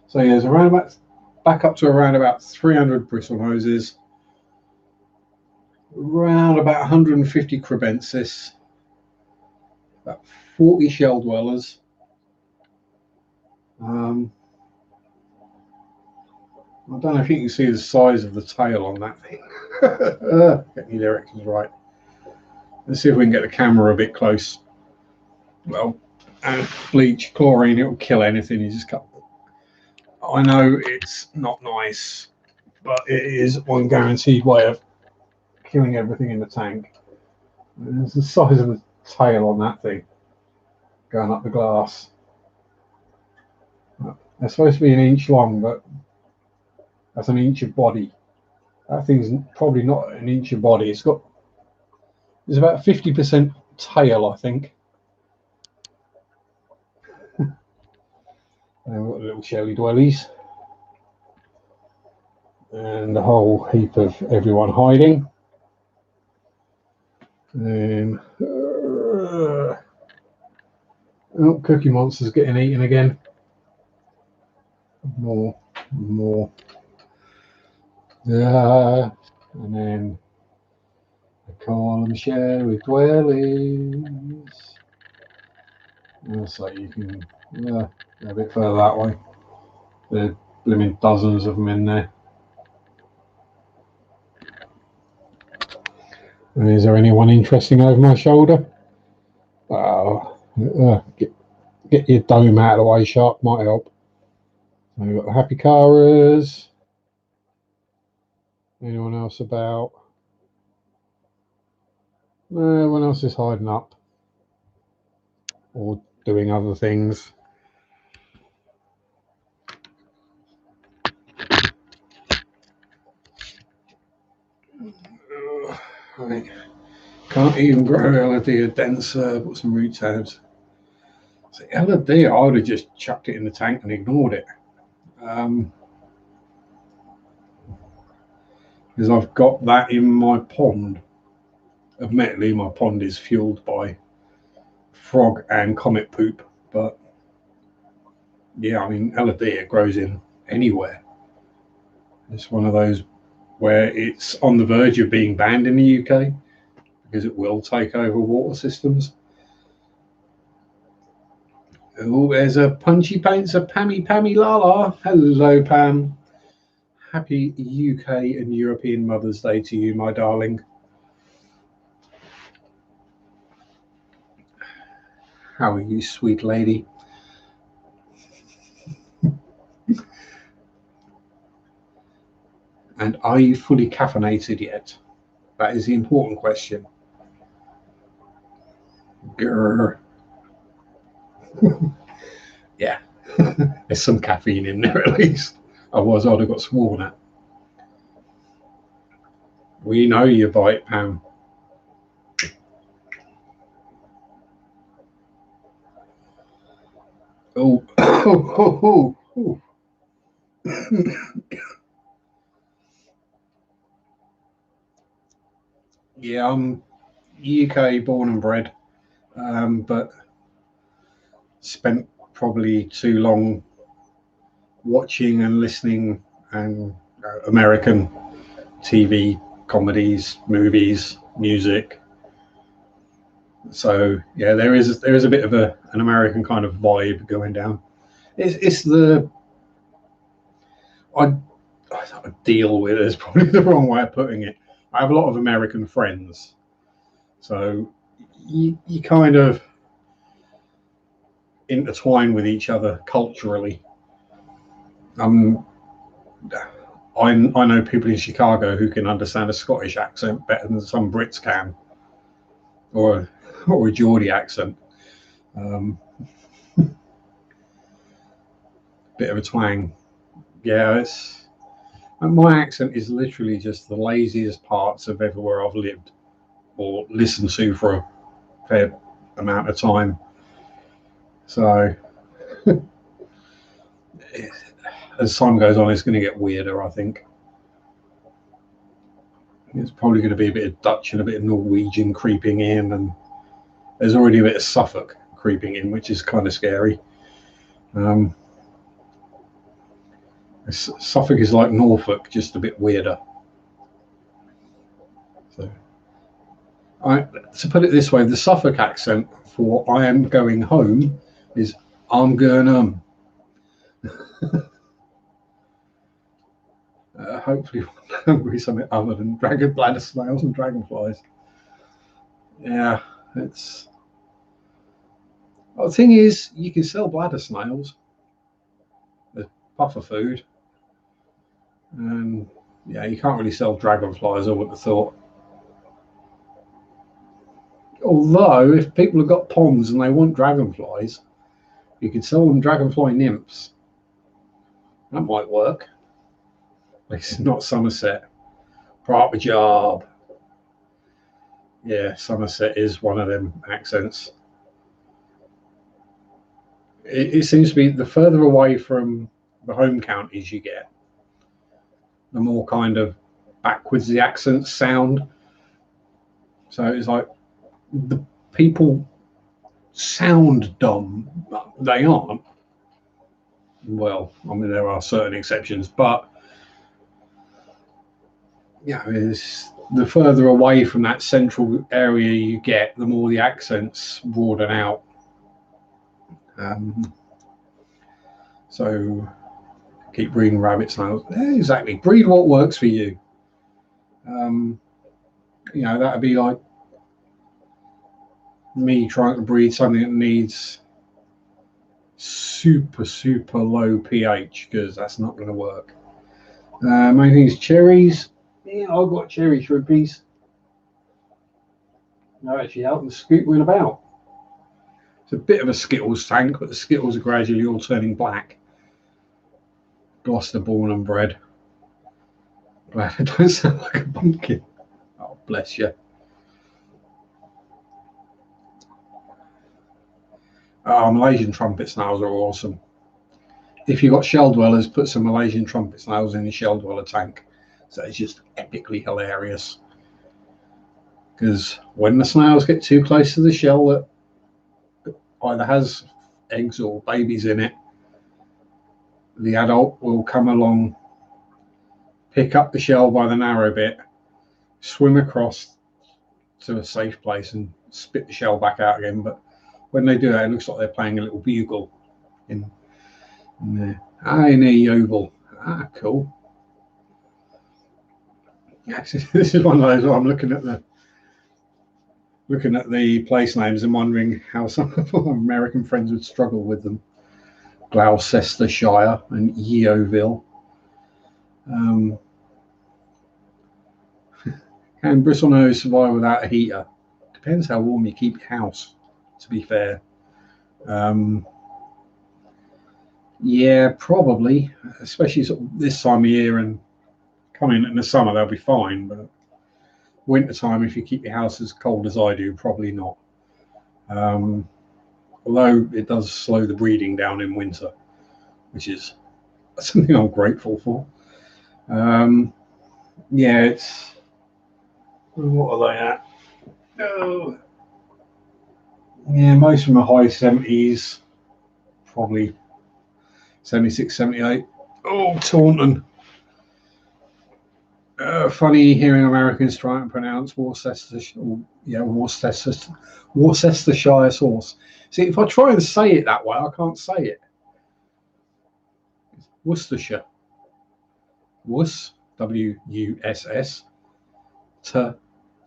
So yeah, there's around about back up to around about 300 bristlenoses, around about 150 crebensis, about 40 shell dwellers. I don't know if you can see the size of the tail on that thing. Get the directions right. Let's see if we can get the camera a bit close. Well, bleach, chlorine, it will kill anything. You just cut. I know it's not nice, but it is one guaranteed way of killing everything in the tank. There's the size of the tail on that thing going up the glass. They're supposed to be an inch long, but that's an inch of body. That thing's probably not an inch of body. There's about 50% tail, I think. And we've got the little shelly dwellies. And a whole heap of everyone hiding. And oh, Cookie Monster's getting eaten again. More. And then I call them Shelly dwellings. So you can go a bit further that way. There are blooming dozens of them in there. And is there anyone interesting over my shoulder? Get your dome out of the way, Sharpe, might help. So we've got the Happy Caras. Anyone else about? No, everyone else is hiding up or doing other things. Right. Can't even grow LD denser, put some root tabs. So LD, I would have just chucked it in the tank and ignored it. Because I've got that in my pond. Admittedly, my pond is fueled by frog and comet poop, but yeah, I mean, LD, it grows in anywhere. It's one of those where it's on the verge of being banned in the UK because it will take over water systems. Oh, there's a Punchy Paints a Pammy Lala. Hello, Pam. Happy UK and European Mother's Day to you, my darling. How are you, sweet lady? And are you fully caffeinated yet? That is the important question. Grr. Yeah, there's some caffeine in there at least. Otherwise, I'd have got sworn at. We know you bite, Pam. Oh, Yeah, I'm UK born and bred, but spent probably too long watching and listening and American TV, comedies, movies, music. So yeah, there is a bit of an American kind of vibe going down. It's the I deal with is probably the wrong way of putting it. I have a lot of American friends, so you kind of intertwine with each other culturally. I know people in Chicago who can understand a Scottish accent better than some Brits can, or a Geordie accent. Bit of a twang. Yeah, my accent is literally just the laziest parts of everywhere I've lived or listened to for a fair amount of time. So as time goes on, it's going to get weirder, I think. It's probably going to be a bit of Dutch and a bit of Norwegian creeping in, and there's already a bit of Suffolk creeping in, which is kind of scary. Suffolk is like Norfolk, just a bit weirder. So, to put it this way, the Suffolk accent for "I am going home" is "I'm going home." Hopefully, will be something other than dragon bladder snails and dragonflies. Yeah, it's. Well, the thing is, you can sell bladder snails as puffer food, and yeah, you can't really sell dragonflies. I would have thought. Although, if people have got ponds and they want dragonflies, you could sell them dragonfly nymphs. That might work. It's not Somerset. Proper job. Yeah, Somerset is one of them accents. It seems to be the further away from the home counties you get, the more kind of backwards the accents sound. So it's like the people sound dumb. They aren't. Well, I mean, there are certain exceptions, but yeah, it's the further away from that central area you get, the more the accents broaden out. So keep breeding rabbits now. Exactly, breed what works for you. You know, that'd be like me trying to breed something that needs super low pH, because that's not going to work. Main thing is cherries. Yeah, I've got cherry shrubbies. They're actually out and scootering about. It's a bit of a Skittles tank, but the Skittles are gradually all turning black. Gloucester born and bred. Glad it don't sound like a pumpkin. Oh, bless you. Malaysian trumpet snails are awesome. If you've got shell dwellers, put some Malaysian trumpet snails in the shell dweller tank. So it's just epically hilarious. Because when the snails get too close to the shell that either has eggs or babies in it, the adult will come along, pick up the shell by the narrow bit, swim across to a safe place and spit the shell back out again. But when they do that, it looks like they're playing a little bugle in there. In a oval. Cool. Yes, this is one of those where I'm looking at the place names and wondering how some of our American friends would struggle with them. Gloucestershire and Yeovil. Can bristlenose survive without a heater? Depends how warm you keep your house, to be fair. Yeah, probably, especially sort of this time of year, and coming in the summer they'll be fine, but winter time, if you keep your house as cold as I do, probably not. Although it does slow the breeding down in winter, which is something I'm grateful for. Yeah, it's, what are they at? Oh, yeah, most of them are high 70s, probably 76, 78. Oh, Taunton. Funny hearing Americans try and pronounce Worcestershire sauce. See, if I try and say it that way, I can't say it. Worcestershire. Wuss, W-U-S-S,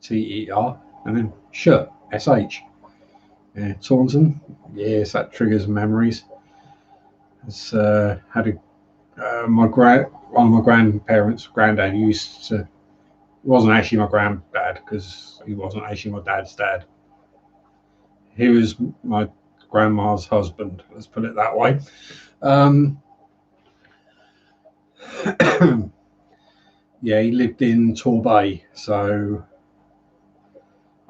T-E-R, and then Sh, S-H. Yeah, Taunton. Yes, that triggers memories. It's had one of my grandparents, granddad used to. It wasn't actually my granddad because he wasn't actually my dad's dad. He was my grandma's husband. Let's put it that way. Yeah, he lived in Torbay, so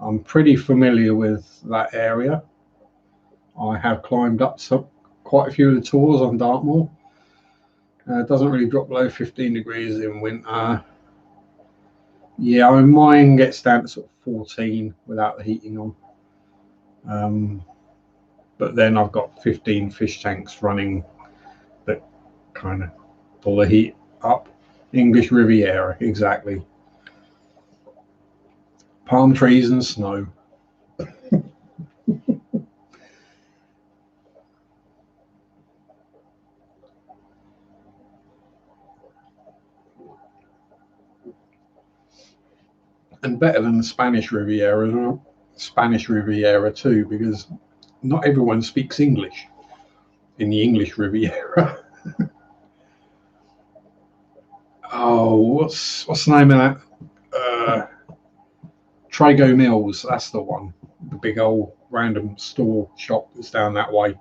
I'm pretty familiar with that area. I have climbed up quite a few of the tours on Dartmoor. It doesn't really drop below 15 degrees in winter. Yeah, I mean, mine gets down to sort of 14 without the heating on. But then I've got 15 fish tanks running that kind of pull the heat up. English Riviera, exactly. Palm trees and snow. And better than the Spanish Riviera too, because not everyone speaks English in the English Riviera. Oh, what's the name of that? Trago Mills, that's the one. The big old random store shop that's down that way.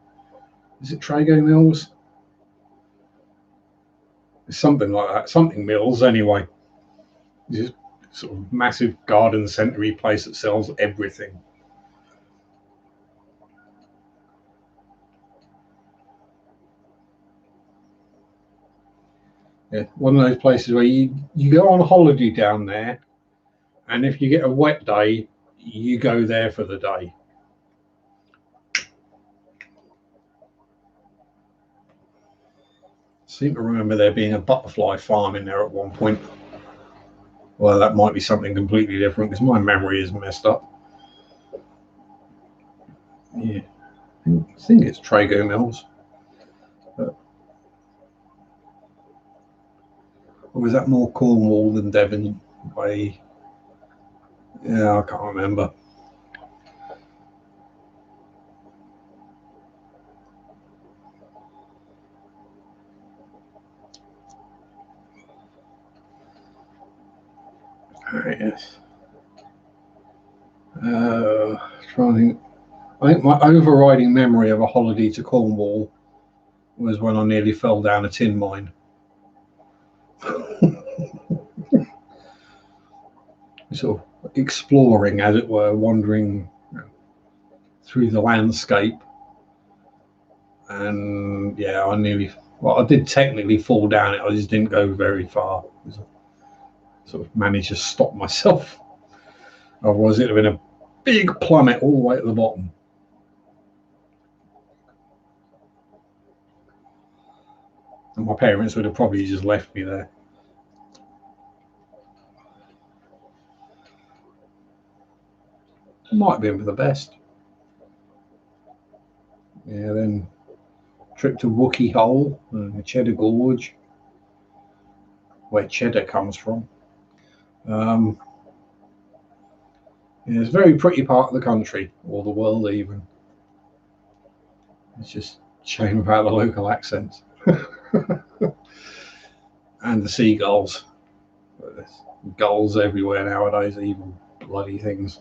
Is it Trago Mills? It's something like that. Something Mills, anyway. It's just sort of massive garden centre-y place that sells everything. Yeah, one of those places where you go on holiday down there, and if you get a wet day, you go there for the day. I seem to remember there being a butterfly farm in there at one point. Well, that might be something completely different because my memory is messed up. Yeah, I think it's Trago Mills. Or was that more Cornwall than Devon way? Yeah, I can't remember. Yes. Trying to think. I think my overriding memory of a holiday to Cornwall was when I nearly fell down a tin mine. Sort of exploring, as it were, wandering through the landscape. And yeah, I did technically fall down it, I just didn't go very far. Sort of managed to stop myself. Otherwise, it'd have been a big plummet all the way at the bottom. And my parents would have probably just left me there. It might have been for the best. Yeah, then trip to Wookie Hole and the Cheddar Gorge, where cheddar comes from. Yeah, it's a very pretty part of the country, or the world even. It's just a shame about the local accents. And the seagulls. There's gulls everywhere nowadays, evil bloody things.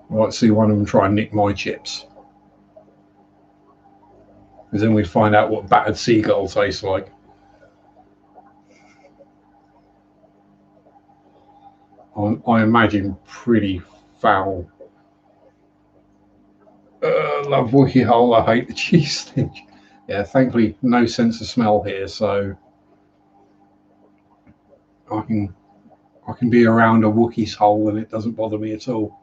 I might see one of them try and nick my chips. Because then we'd find out what battered seagull tastes like. I imagine pretty foul. Love Wookie Hole, I hate the cheese thing. Yeah, thankfully no sense of smell here, so I can be around a Wookie's hole and it doesn't bother me at all.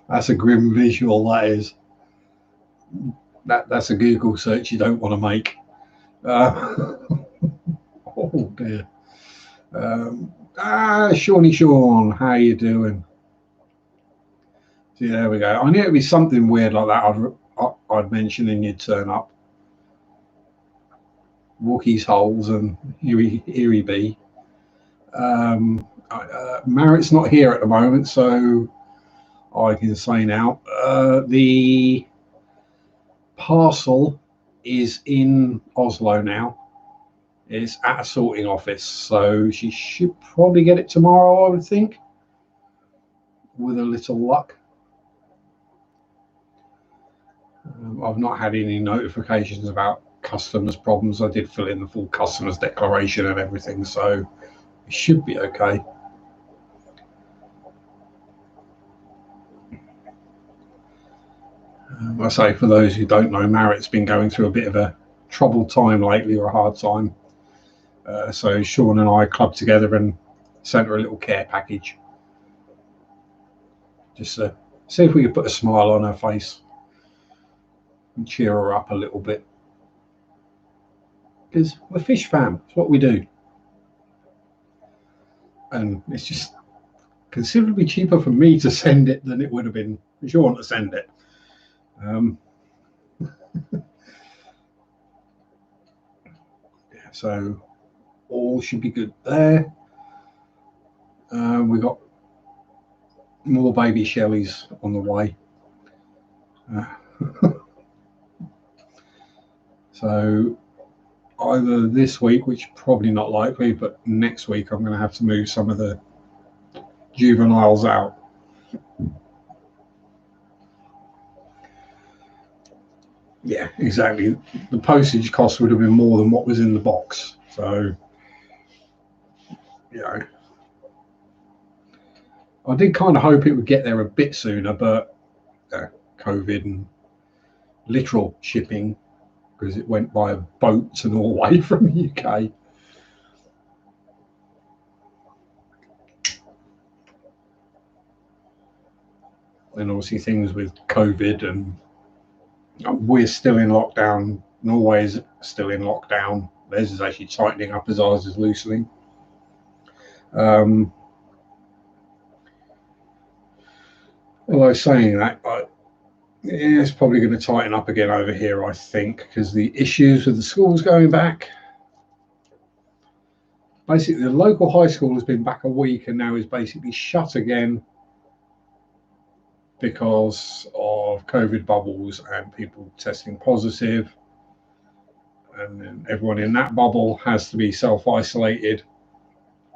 That's a grim visual. That is. That's a Google search you don't want to make. Oh dear. Shawnee Sean, how you doing? See, there we go. I knew it'd be something weird like that. I'd mention and you'd turn up. Wookie's holes and Erie B. Merritt's not here at the moment, so I can say now the parcel is in Oslo now. It's at a sorting office, so she should probably get it tomorrow, I would think, with a little luck. I've not had any notifications about customers problems. I did fill in the full customers declaration and everything, so it should be okay. I say, for those who don't know, Marritt's been going through a bit of a troubled time lately, or a hard time. So Sean and I clubbed together and sent her a little care package, just to see if we could put a smile on her face and cheer her up a little bit. Because we're fish fam, it's what we do. And it's just considerably cheaper for me to send it than it would have been for Sean to send it. So all should be good there. We got more baby Shellies on the way. So either this week, which probably not likely, but next week I'm going to have to move some of the juveniles out. Yeah, exactly. The postage cost would have been more than what was in the box. So, you know, I did kind of hope it would get there a bit sooner, but COVID and literal shipping, because it went by a boat to Norway from the UK. and obviously things with COVID, and we're still in lockdown. Norway's still in lockdown. Theirs is actually tightening up as ours is loosening. Although saying that, it's probably going to tighten up again over here, I think, because the issues with the schools going back. Basically, the local high school has been back a week and now is basically shut again because of COVID bubbles and people testing positive. And then everyone in that bubble has to be self-isolated.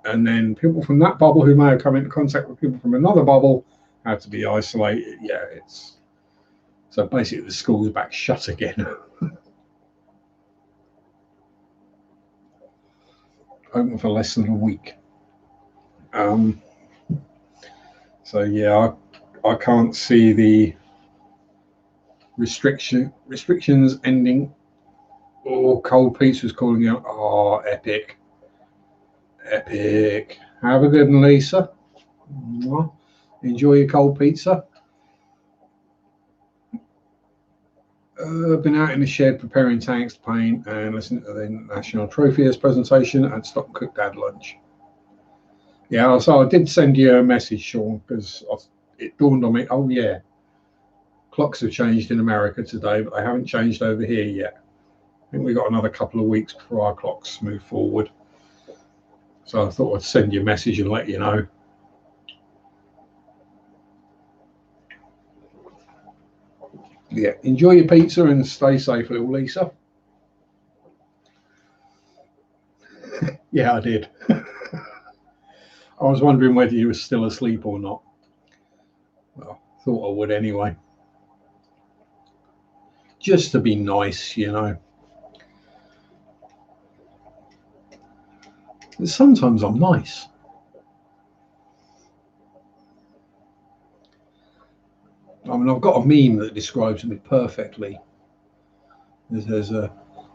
And then people from that bubble who may have come into contact with people from another bubble had to be isolated. Yeah, it's so basically the school's back shut again. Open for less than a week. So yeah, I can't see the restrictions ending. Oh, Cold Pizza's calling out. Oh, epic. Have a good one, Lisa. Enjoy your cold pizza. Been out in the shed preparing tanks to paint and listening to the National Trophies presentation and stop and cook Dad lunch. Yeah, so I did send you a message, Sean, because it dawned on me. Oh yeah, clocks have changed in America today, but they haven't changed over here yet. I think we've got another couple of weeks before our clocks move forward. So I thought I'd send you a message and let you know. Yeah, enjoy your pizza and stay safe, little Lisa. Yeah, I did. I was wondering whether you were still asleep or not. Well, thought I would anyway. Just to be nice, you know. Sometimes I'm nice. I mean, I've got a meme that describes me perfectly. There's a,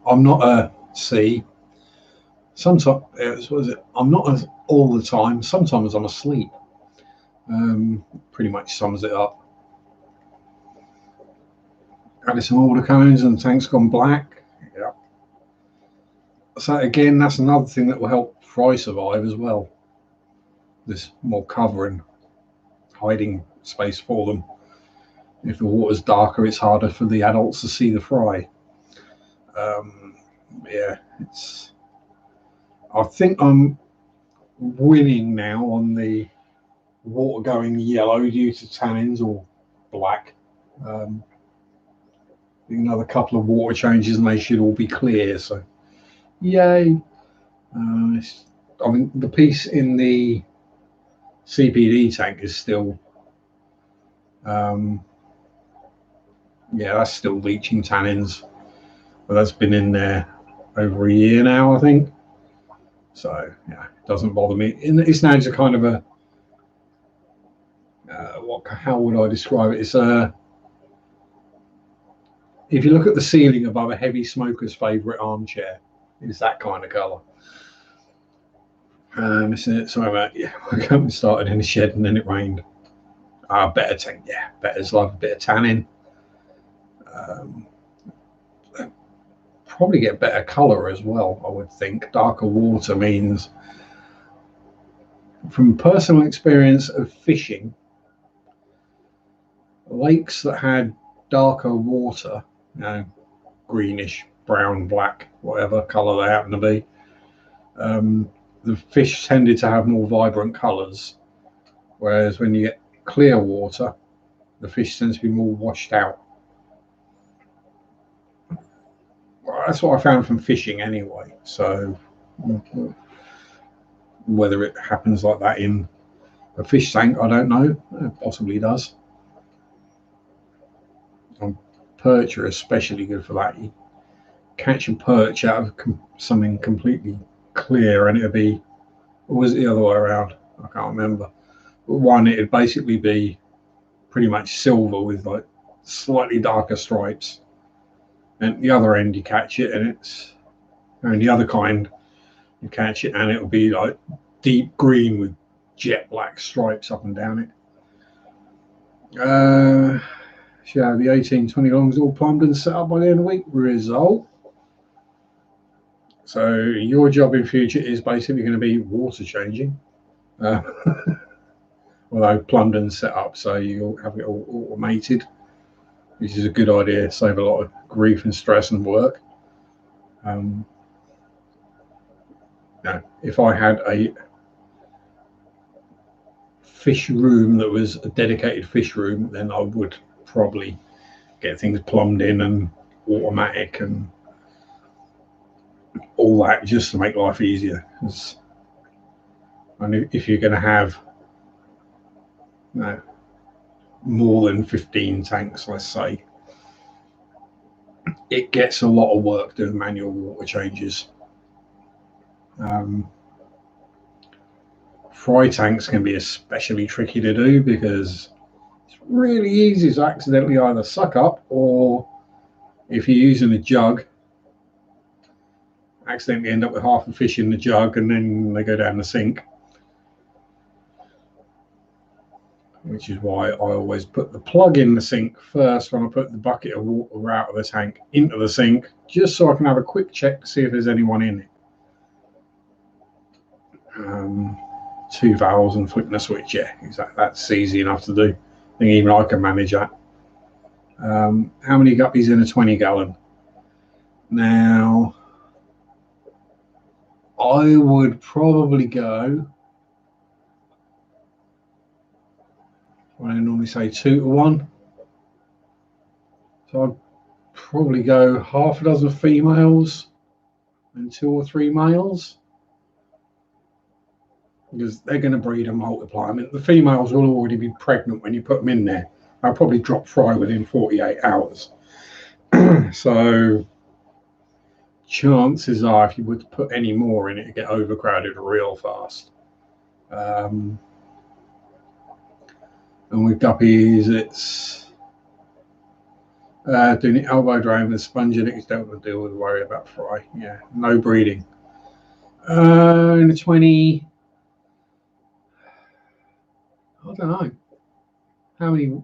I'm not a C. Sometimes, what is it? I'm not all the time. Sometimes I'm asleep. Pretty much sums it up. Added some order cones and the tank's gone black. Yeah. So again, that's another thing that will help fry survive as well. There's more covering, hiding space for them. If the water's darker, it's harder for the adults to see the fry. Yeah, I think I'm winning now on the water going yellow due to tannins or black. Another couple of water changes and they should all be clear. So, yay! I mean, the piece in the CPD tank is still, yeah, that's still leaching tannins, but that's been in there over a year now, I think. So yeah, it doesn't bother me. It's now just a kind of a how would I describe it? It's if you look at the ceiling above a heavy smoker's favourite armchair, it's that kind of colour. Sorry about I got started in the shed and then it rained. Better tank, yeah, better's love a bit of tannin. Probably get better colour as well, I would think. Darker water means, from personal experience of fishing, lakes that had darker water, you know, greenish, brown, black, whatever colour they happen to be, the fish tended to have more vibrant colours, whereas when you get clear water, the fish tends to be more washed out. Well, that's what I found from fishing anyway. So whether it happens like that in a fish tank, I don't know. It possibly does. Perch are especially good for that. You catch a perch out of something completely clear and it'll be, or was it the other way around? I can't remember. But one, it'd basically be pretty much silver with like slightly darker stripes. And the other end you catch it and it's, and the other kind you catch it and it'll be like deep green with jet black stripes up and down it. Should have the 18-20 longs all plumbed and set up by the end of the week. Result. So your job in future is basically going to be water changing. Although plumbed and set up, so you'll have it all automated, which is a good idea. Save a lot of grief and stress and work. Now, if I had a fish room that was a dedicated fish room, then I would probably get things plumbed in and automatic and all that, just to make life easier. And if you're going to have more than 15 tanks, let's say, it gets a lot of work doing manual water changes. Fry tanks can be especially tricky to do because it's really easy to accidentally either suck up, or if you're using a jug, accidentally end up with half the fish in the jug and then they go down the sink. Which is why I always put the plug in the sink first when I put the bucket of water out of the tank into the sink, just so I can have a quick check to see if there's anyone in it. 2 valves and flipping a switch, yeah, exactly. That's easy enough to do. I think even I can manage that. How many guppies in a 20 gallon? Now, I would probably go, I normally say 2 to 1. So I'd probably go half a dozen females and 2 or 3 males, because they're going to breed and multiply. I mean, the females will already be pregnant when you put them in there. They'll probably drop fry within 48 hours. So chances are, if you were to put any more in, it'd get overcrowded real fast. And with guppies, it's doing it elbow drain and sponging it. You don't have to deal with worry about fry. Yeah, no breeding. In a 20, I don't know how many.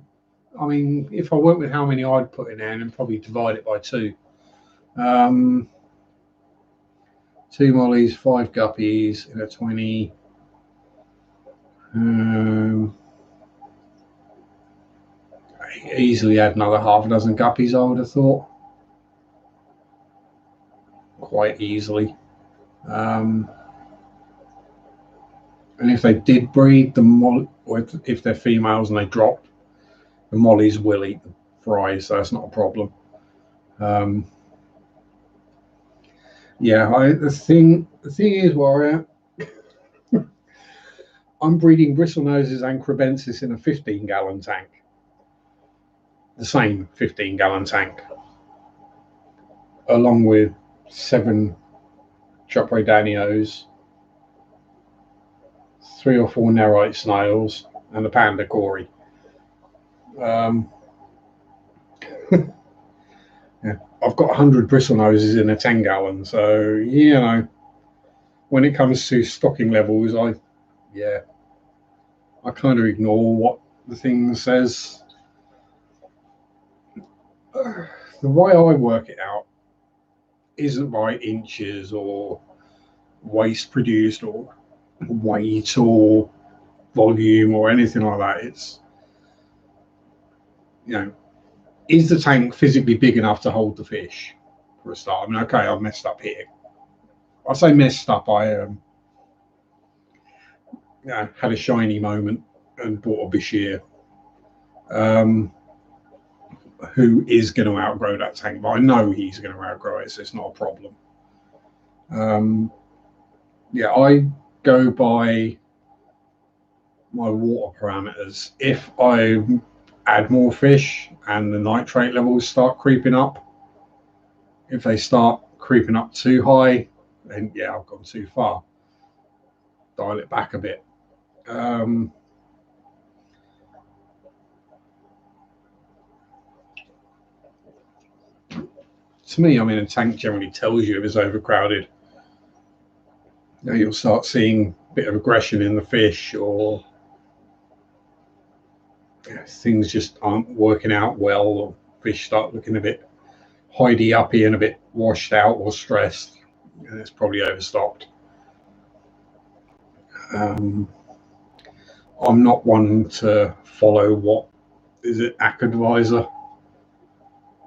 I mean, if I went with how many I'd put in there, and then probably divide it by 2. 2 mollies, 5 guppies in a 20. Easily add another half a dozen guppies, I would have thought. Quite easily. And if they did breed, or if they're females and they dropped, the mollies will eat the fries, so that's not a problem. Yeah, the thing is, Warrior, I'm breeding bristlenoses and crebensis in a 15-gallon tank. The same 15-gallon tank, along with 7 Chopre Danios, 3 or 4 Nerite snails, and a panda Cory. Yeah, I've got 100 bristlenoses in a 10-gallon, so you know, when it comes to stocking levels, I kind of ignore what the thing says. The way I work it out isn't by inches or waste produced or weight or volume or anything like that. It's, you know, is the tank physically big enough to hold the fish, for a start? I mean, okay, I've messed up here. I say messed up, I had a shiny moment and bought a Bashir, who is going to outgrow that tank, but I know he's going to outgrow it, so it's not a problem. Yeah, I go by my water parameters. If I add more fish and the nitrate levels start creeping up, if they start creeping up too high, then yeah, I've gone too far. Dial it back a bit. To me, I mean, a tank generally tells you if it's overcrowded. You know, you'll start seeing a bit of aggression in the fish, or things just aren't working out well, or fish start looking a bit hidey uppy and a bit washed out or stressed, and it's probably overstocked. I'm not one to follow what is it, AquAdvisor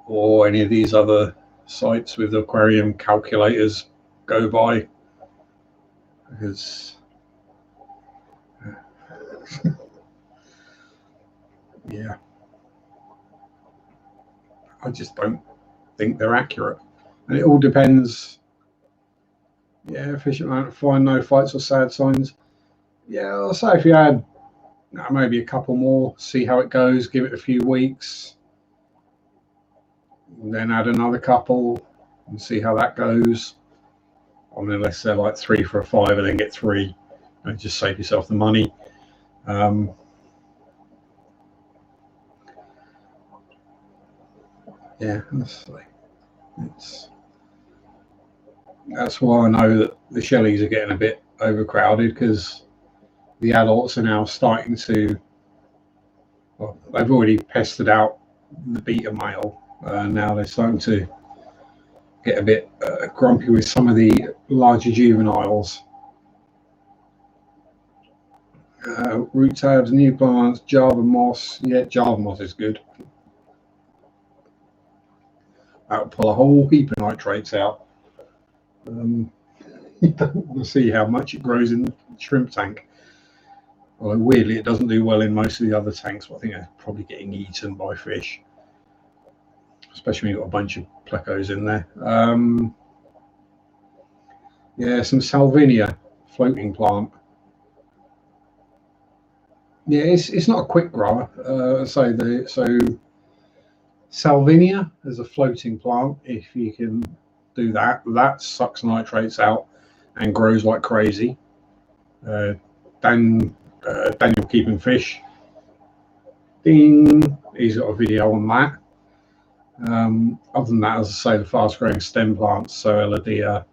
or any of these other sites with aquarium calculators go by, because yeah, I just don't think they're accurate, and it all depends. Yeah, fish amount of fine, no fights or sad signs. Yeah, I'll say if you had maybe a couple more, see how it goes, give it a few weeks, then add another couple and see how that goes. I mean, unless they're like 3 for a $5 and then get 3, and just save yourself the money. Yeah, that's why I know that the Shellys are getting a bit overcrowded, because the adults are now starting to, well, they've already pested out the beta male. Now they're starting to get a bit grumpy with some of the larger juveniles. Root tabs, new plants, Java moss. Yeah, Java moss is good. That'll pull a whole heap of nitrates out. You don't want to see how much it grows in the shrimp tank. Although weirdly, it doesn't do well in most of the other tanks, but I think they're probably getting eaten by fish, especially when you've got a bunch of Plecos in there. Yeah, some Salvinia floating plant. Yeah, it's not a quick grower. So Salvinia is a floating plant. If you can do that, that sucks nitrates out and grows like crazy. Daniel Keeping Fish, ding, he's got a video on that. Other than that, as I say, the fast growing stem plants, so Eladia.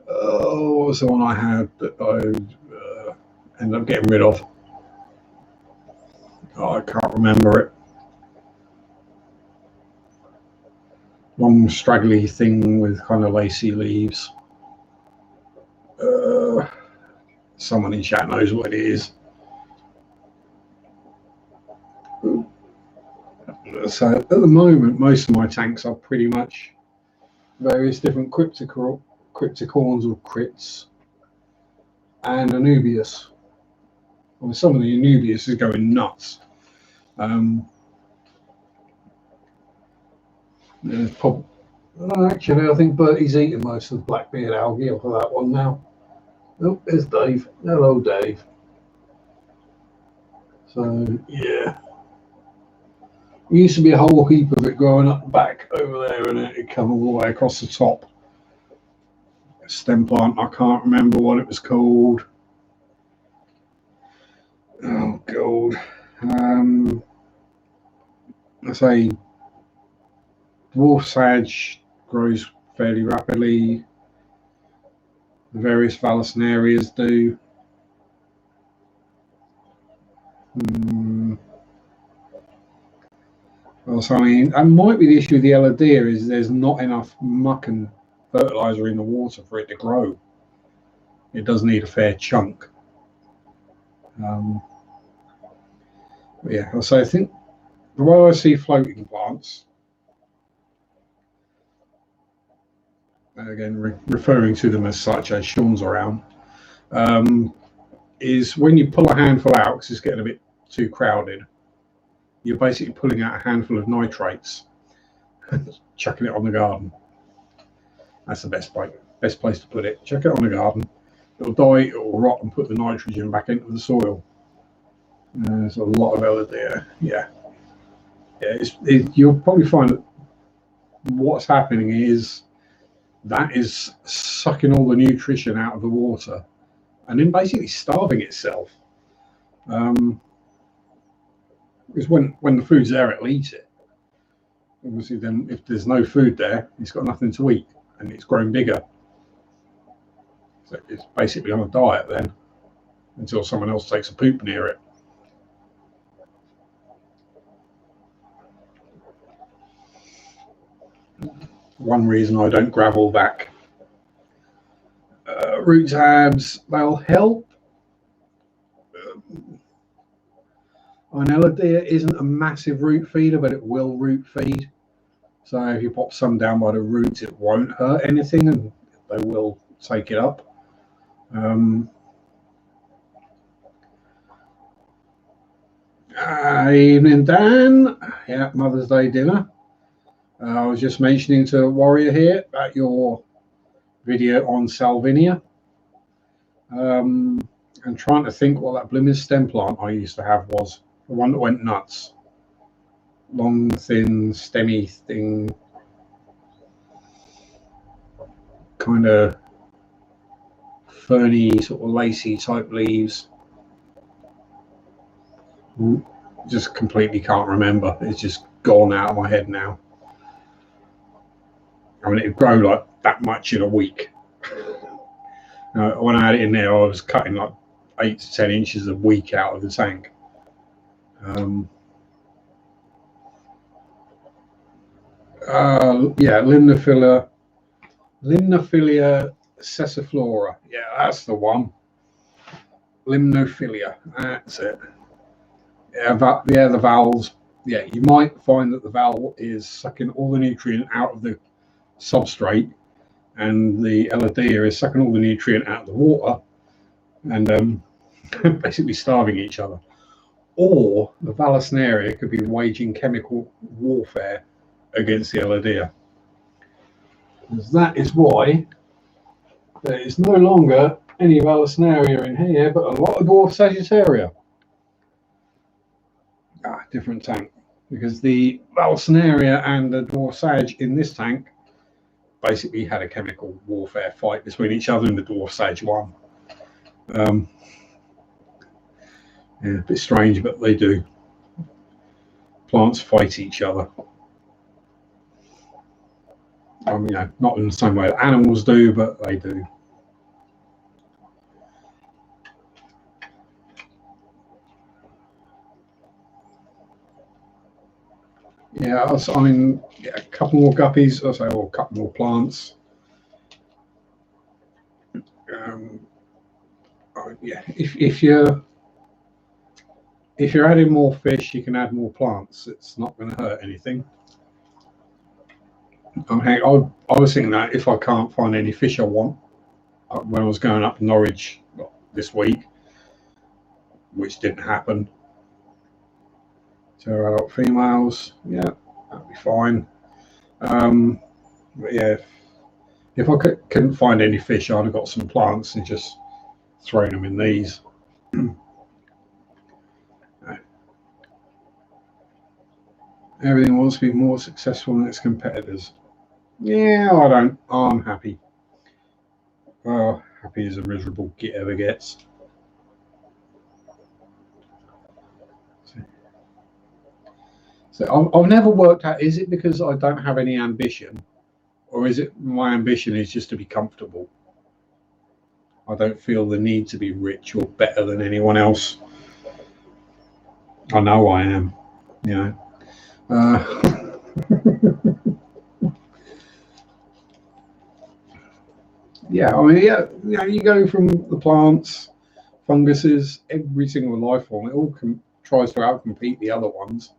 What was the one I had that I ended up getting rid of? Oh, I can't remember it. Long straggly thing with kind of lacy leaves. Someone in chat knows what it is. So at the moment, most of my tanks are pretty much various different crypticorns or crits and Anubias. Well, some of the Anubias is going nuts. Actually, I think Bertie's eating most of the blackbeard algae off of that one now. Oh, there's Dave. Hello, Dave. So, yeah. There used to be a whole heap of it growing up back over there, and it'd come all the way across the top. A stem plant, I can't remember what it was called. Oh, God. I say dwarf sage grows fairly rapidly. The various Vallisnerias do. Well, so I mean, that might be the issue with the Eladia, is there's not enough muck and fertilizer in the water for it to grow. It does need a fair chunk. Yeah, so I think the way I see floating plants, again referring to them as such as Sean's around, is when you pull a handful out because it's getting a bit too crowded, you're basically pulling out a handful of nitrates and chucking it on the garden. That's the best place to put it. Chuck it on the garden. It'll die, it'll rot, and put the nitrogen back into the soil. There's a lot of Eladia. Yeah. You'll probably find that what's happening is that is sucking all the nutrition out of the water and then basically starving itself. Because when the food's there, it'll eat it. Obviously, then if there's no food there, it's got nothing to eat, and it's grown bigger. So it's basically on a diet then, until someone else takes a poop near it. one reason I don't gravel back. Root tabs, they'll help. An Eladia isn't a massive root feeder, but it will root feed. So if you pop some down by the roots, it won't hurt anything, and they will take it up. Evening, Dan. Yeah, Mother's Day dinner. I was just mentioning to Warrior here about your video on Salvinia. And trying to think what that blooming stem plant I used to have was. The one that went nuts. Long, thin, stemmy thing. Kind of ferny, sort of lacy type leaves. Just completely can't remember. It's just gone out of my head now. I mean, it'd grow like that much in a week. When I had it in there, I was cutting like 8 to 10 inches a week out of the tank. Yeah, Limnophilia sessiflora. Yeah, that's the one. Limnophilia, that's it. Yeah, the valves. Yeah, you might find that the valve is sucking all the nutrient out of the substrate, and the Eladia is sucking all the nutrient out of the water, and basically starving each other. Or the Vallisneria could be waging chemical warfare against the Eladia. That is why there is no longer any Vallisneria in here, but a lot of dwarf Sagittaria. Different tank, because the Vallisneria and the dwarf Sag in this tank basically had a chemical warfare fight between each other in the dwarf Sag one. Yeah, a bit strange, but they do. Plants fight each other. You know, not in the same way that animals do, but they do. Yeah, I mean, yeah, a couple more guppies, or a couple more plants. Yeah, if you're adding more fish, you can add more plants. It's not going to hurt anything. I was thinking that if I can't find any fish I want, when I was going up Norwich this week, which didn't happen. So adult females, yeah, that'd be fine. But yeah, if I couldn't find any fish, I'd have got some plants and just thrown them in these. Everything wants to be more successful than its competitors. Yeah, I'm happy. Well, happy as a miserable git ever gets. So I've never worked out, is it because I don't have any ambition, or is it my ambition is just to be comfortable? I don't feel the need to be rich or better than anyone else. I know I am, you know. Yeah, I mean, yeah, you know, you go from the plants, funguses, every single life form, it all tries to outcompete the other ones.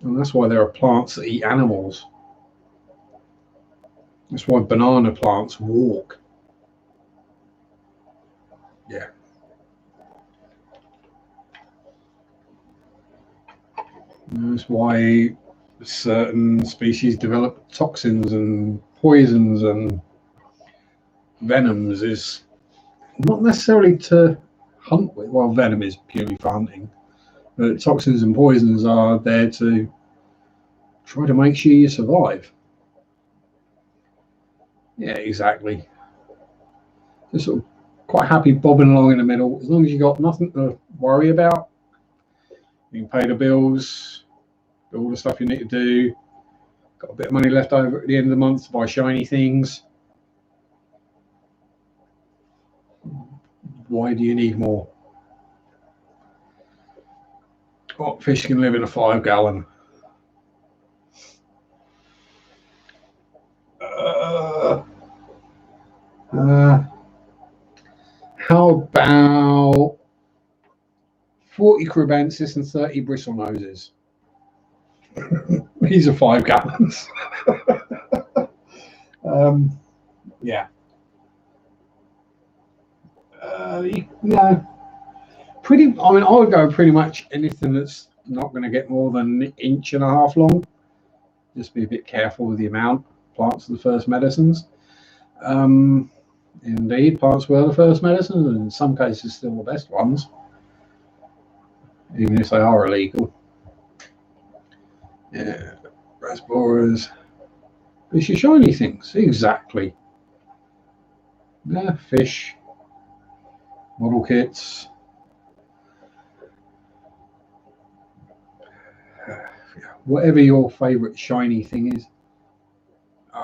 And that's why there are plants that eat animals. That's why banana plants walk. Yeah. And that's why certain species develop toxins and poisons and venoms, is not necessarily to hunt with. Well, venom is purely for hunting. But toxins and poisons are there to try to make sure you survive. Yeah, exactly. Just sort of quite happy bobbing along in the middle. As long as you got nothing to worry about, you can pay the bills, do all the stuff you need to do, got a bit of money left over at the end of the month to buy shiny things. Why do you need more? What fish can live in a 5 gallon? crebensis and 30 bristle noses. These are 5 gallons. Yeah. Yeah. Pretty. I mean, I would go pretty much anything that's not going to get more than 1.5 inches long. Just be a bit careful with the amount. Plants are the first medicines. Indeed, plants were the first medicines, and in some cases still the best ones, even if they are illegal. Yeah, rasboras. It's your shiny things, exactly. Yeah, fish, model kits. Whatever your favourite shiny thing is.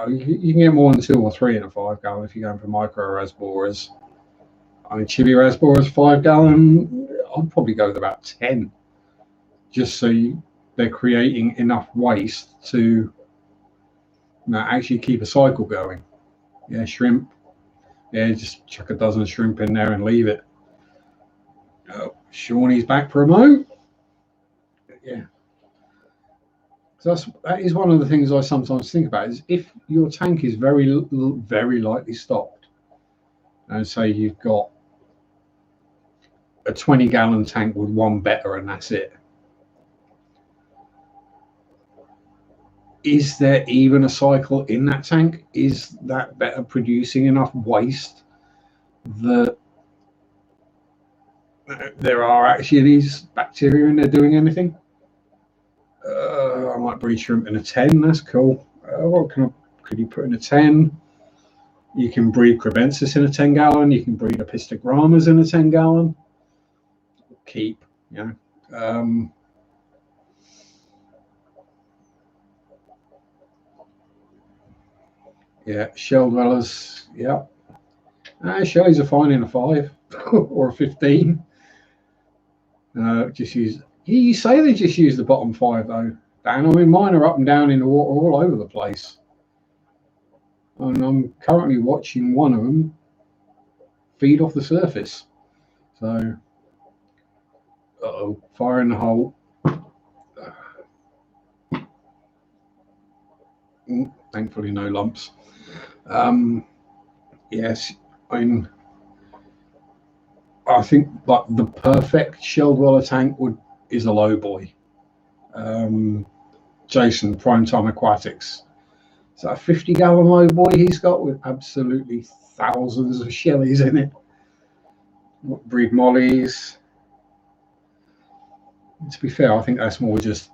You can get more than 2 or 3 in a 5 gallon if you're going for micro rasboras. I mean, chili rasboras 5 gallon, I'd probably go with about 10, just so they're creating enough waste to actually keep a cycle going. Yeah, shrimp. Yeah, just chuck a dozen shrimp in there and leave it. Oh, Shawnee's back promo. Yeah. So that is one of the things I sometimes think about, is if your tank is very lightly stocked, and say you've got a 20-gallon tank with 1 better and that's it, is there even a cycle in that tank? Is that better producing enough waste that there are actually these bacteria in there doing anything? I might breed shrimp in a 10. That's cool. What could you put in a 10? You can breed crebensis in a 10 gallon. You can breed apistogrammas in a 10 gallon. Keep, you know. Yeah, shell dwellers. Yeah, Shellies are fine in a 5 or a 15. Just use. You say they just use the bottom 5 though, Dan. I mean, mine are up and down in the water all over the place. And I'm currently watching one of them feed off the surface. So, fire in the hole. Thankfully, no lumps. Yes, I think like the perfect shell dweller tank is a low boy. Jason, Primetime Aquatics. So a 50-gallon low boy he's got with absolutely thousands of Shellies in it. Breed mollies. To be fair, I think that's more just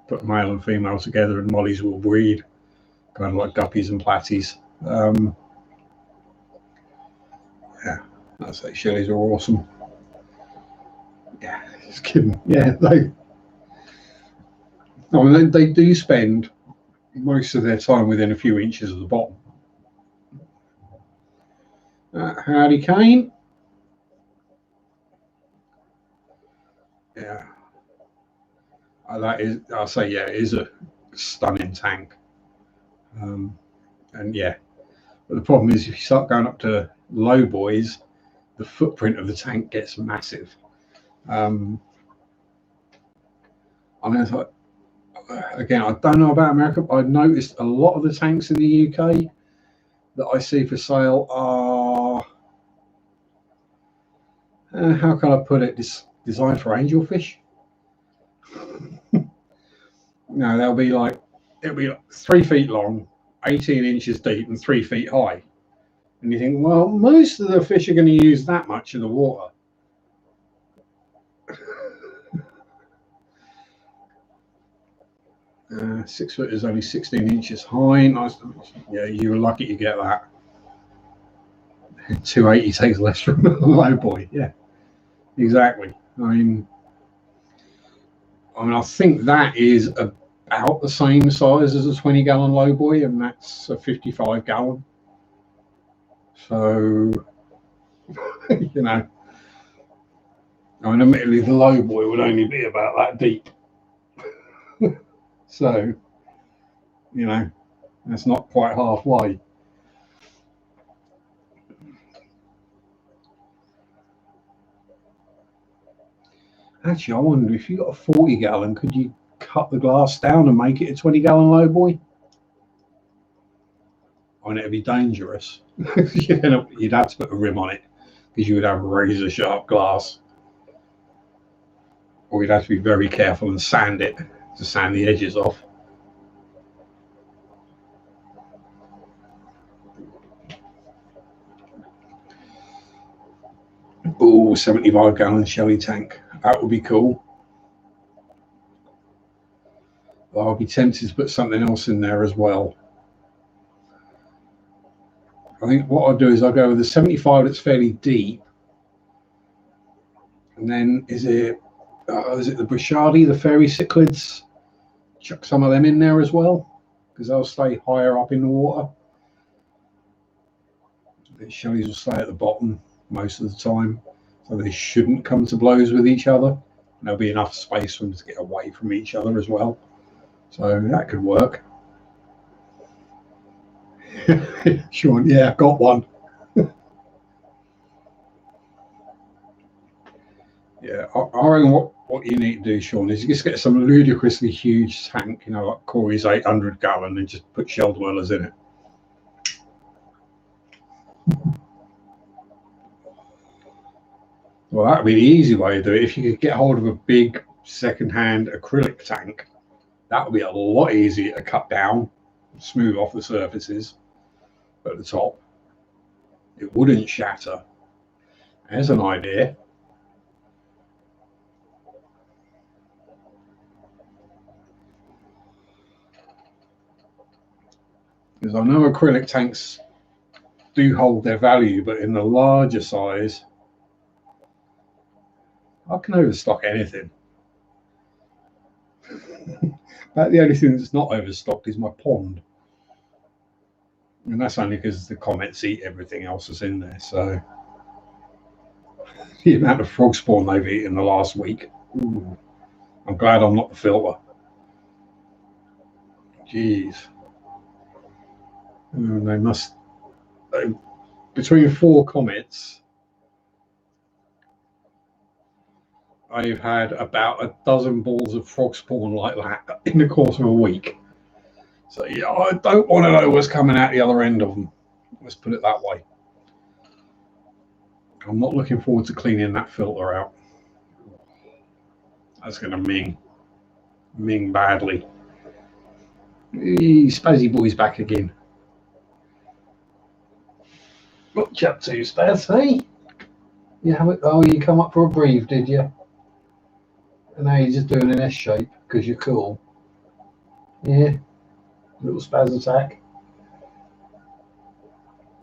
put male and female together and mollies will breed, kind of like guppies and platies. Yeah, I'd say Shellies are awesome. Yeah, just kidding. Yeah, they do spend most of their time within a few inches of the bottom. Howdy, Kane. Yeah, I'll say, yeah, it is a stunning tank. And yeah, but the problem is if you start going up to low boys, the footprint of the tank gets massive. I mean, it's like, again, I don't know about America, but I've noticed a lot of the tanks in the UK that I see for sale are, how can I put it, designed for angelfish. No, it'll be like 3 feet long, 18 inches deep, and 3 feet high. And you think, well, most of the fish are going to use that much of the water. 6 foot is only 16 inches high. Nice. Yeah, you were lucky to get that. 280 takes less from a low boy. Yeah, exactly. I mean, I think that is about the same size as a 20-gallon low boy, and that's a 55-gallon. So, you know, I mean, admittedly, the low boy would only be about that deep. So, you know, that's not quite halfway. Actually, I wonder if you got a 40-gallon, could you cut the glass down and make it a 20-gallon lowboy? I mean, it'd be dangerous. You'd have to put a rim on it because you would have razor sharp glass, or you'd have to be very careful and sand it to sand the edges off. Oh, 75-gallon Shelly tank. That would be cool. I'll be tempted to put something else in there as well. I think what I'll do is I'll go with the 75 that's fairly deep. And then is it the Brashadi, the fairy cichlids? Chuck some of them in there as well, because they'll stay higher up in the water. The Shellys will stay at the bottom most of the time, so they shouldn't come to blows with each other. And there'll be enough space for them to get away from each other as well. So that could work. Sean, yeah, I've got one. Yeah, I reckon what you need to do, Sean, is you just get some ludicrously huge tank, you know, like Corey's 800-gallon, and just put shell dwellers in it. Well, that would be the easy way to do it. If you could get hold of a big second-hand acrylic tank, that would be a lot easier to cut down, smooth off the surfaces at the top. It wouldn't shatter. There's an idea. Because I know acrylic tanks do hold their value, but in the larger size, I can overstock anything. About the only thing that's not overstocked is my pond. And that's only because the comets eat everything else that's in there. So the amount of frog spawn they've eaten in the last week. Ooh, I'm glad I'm not the filter. Jeez. They must... between 4 comets, I've had about a dozen balls of frog spawn like that in the course of a week. So yeah, I don't want to know what's coming out the other end of them. Let's put it that way. I'm not looking forward to cleaning that filter out. That's going to ming badly. Spazzy Boy's back again. What you up to, Spaz, hey? You come up for a breathe, did you? And now you're just doing an S shape because you're cool. Yeah. Little spaz attack.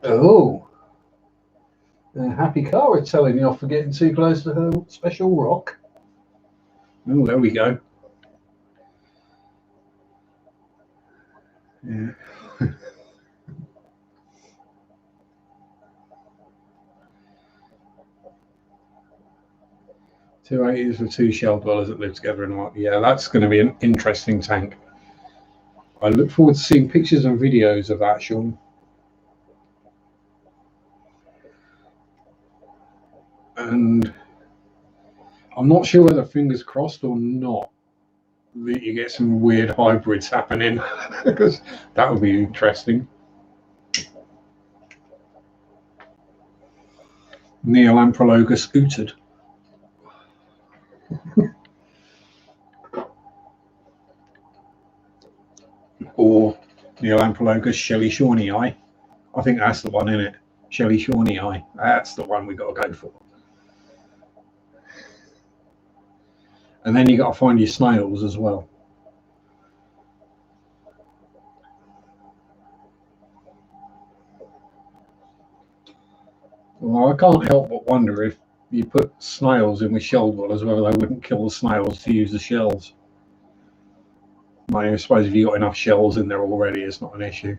Oh. Happy Cara telling me off for getting too close to her special rock. Oh, there we go. Yeah. 280s for 2 shell dwellers that live together in one. Yeah, that's going to be an interesting tank. I look forward to seeing pictures and videos of that, Sean. And I'm not sure whether fingers crossed or not that you get some weird hybrids happening, because that would be interesting. Neolamprologus ooted. Or Neolamprologus Shelly Shawnee Eye. I think that's the one, isn't it? Shelly Shawnee Eye. That's the one we got to go for. And then you got to find your snails as well. Well, I can't help but wonder if you put snails in with shell dwellers, whether they wouldn't kill the snails to use the shells. I suppose if you've got enough shells in there already, it's not an issue.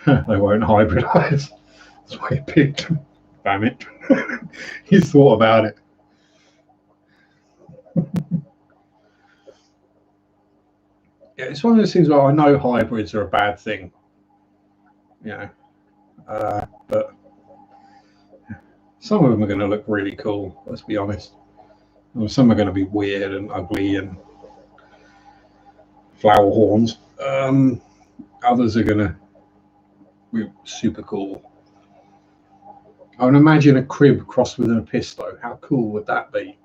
They won't hybridize. That's why you picked them. Damn it. He's thought about it. Yeah, it's one of those things where I know hybrids are a bad thing. You know, but some of them are going to look really cool, let's be honest. Well, some are going to be weird and ugly and flower horns. Others are going to be super cool. I would imagine a crib crossed with an Episto. How cool would that be?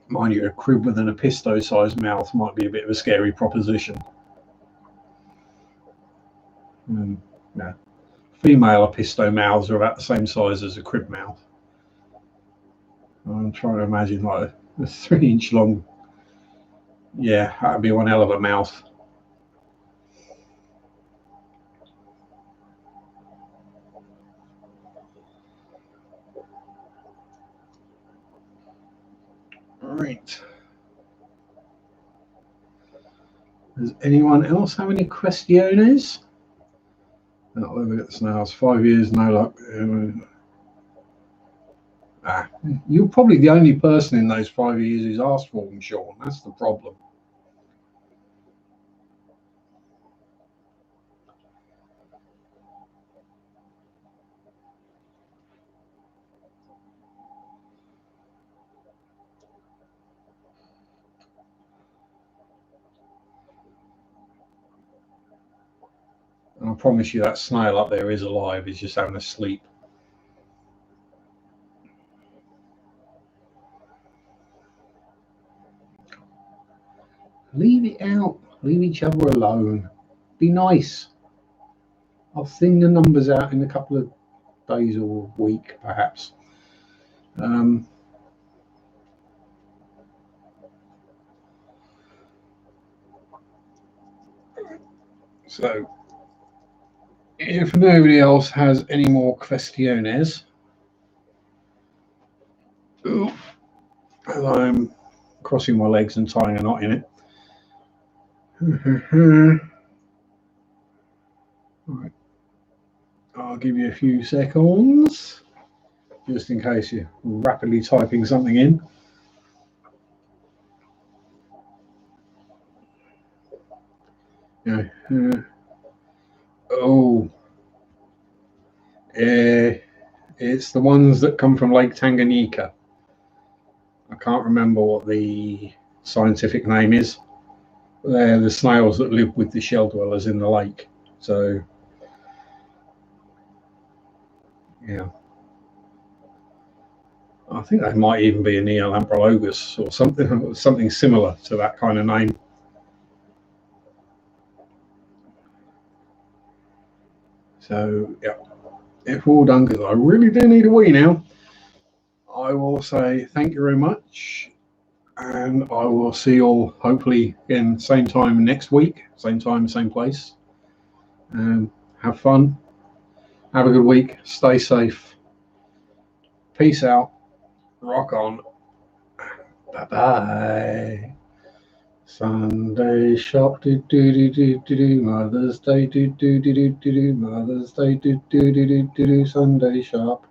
Mind you, a crib with an Episto-sized mouth might be a bit of a scary proposition. No. Female Episto mouths are about the same size as a crib mouth. I'm trying to imagine like a 3-inch long. Yeah, that'd be one hell of a mouth. Right. Does anyone else have any questiones? Oh, look at the snails. 5 years, no luck. You're probably the only person in those 5 years who's asked for them, Sean. That's the problem. And I promise you that snail up there is alive. He's just having a sleep. Leave it out. Leave each other alone. Be nice. I'll thin the numbers out in a couple of days or a week, perhaps. So, if nobody else has any more questiones, as I'm crossing my legs and tying a knot in it. Right. I'll give you a few seconds, just in case you're rapidly typing something in. It's the ones that come from Lake Tanganyika. I can't remember what the scientific name is. They're the snails that live with the shell dwellers in the lake. So, yeah. I think they might even be a Neolamprologus or something similar to that kind of name. So, yeah. If we're all done, because I really do need a wee now, I will say thank you very much. And I will see you all hopefully again same time next week, same time, same place. And have fun. Have a good week. Stay safe. Peace out. Rock on. Bye-bye. Sunday shop, do do do do do do. Mother's Day, do do do do do do. Mother's Day, do do do do do do. Sunday shop.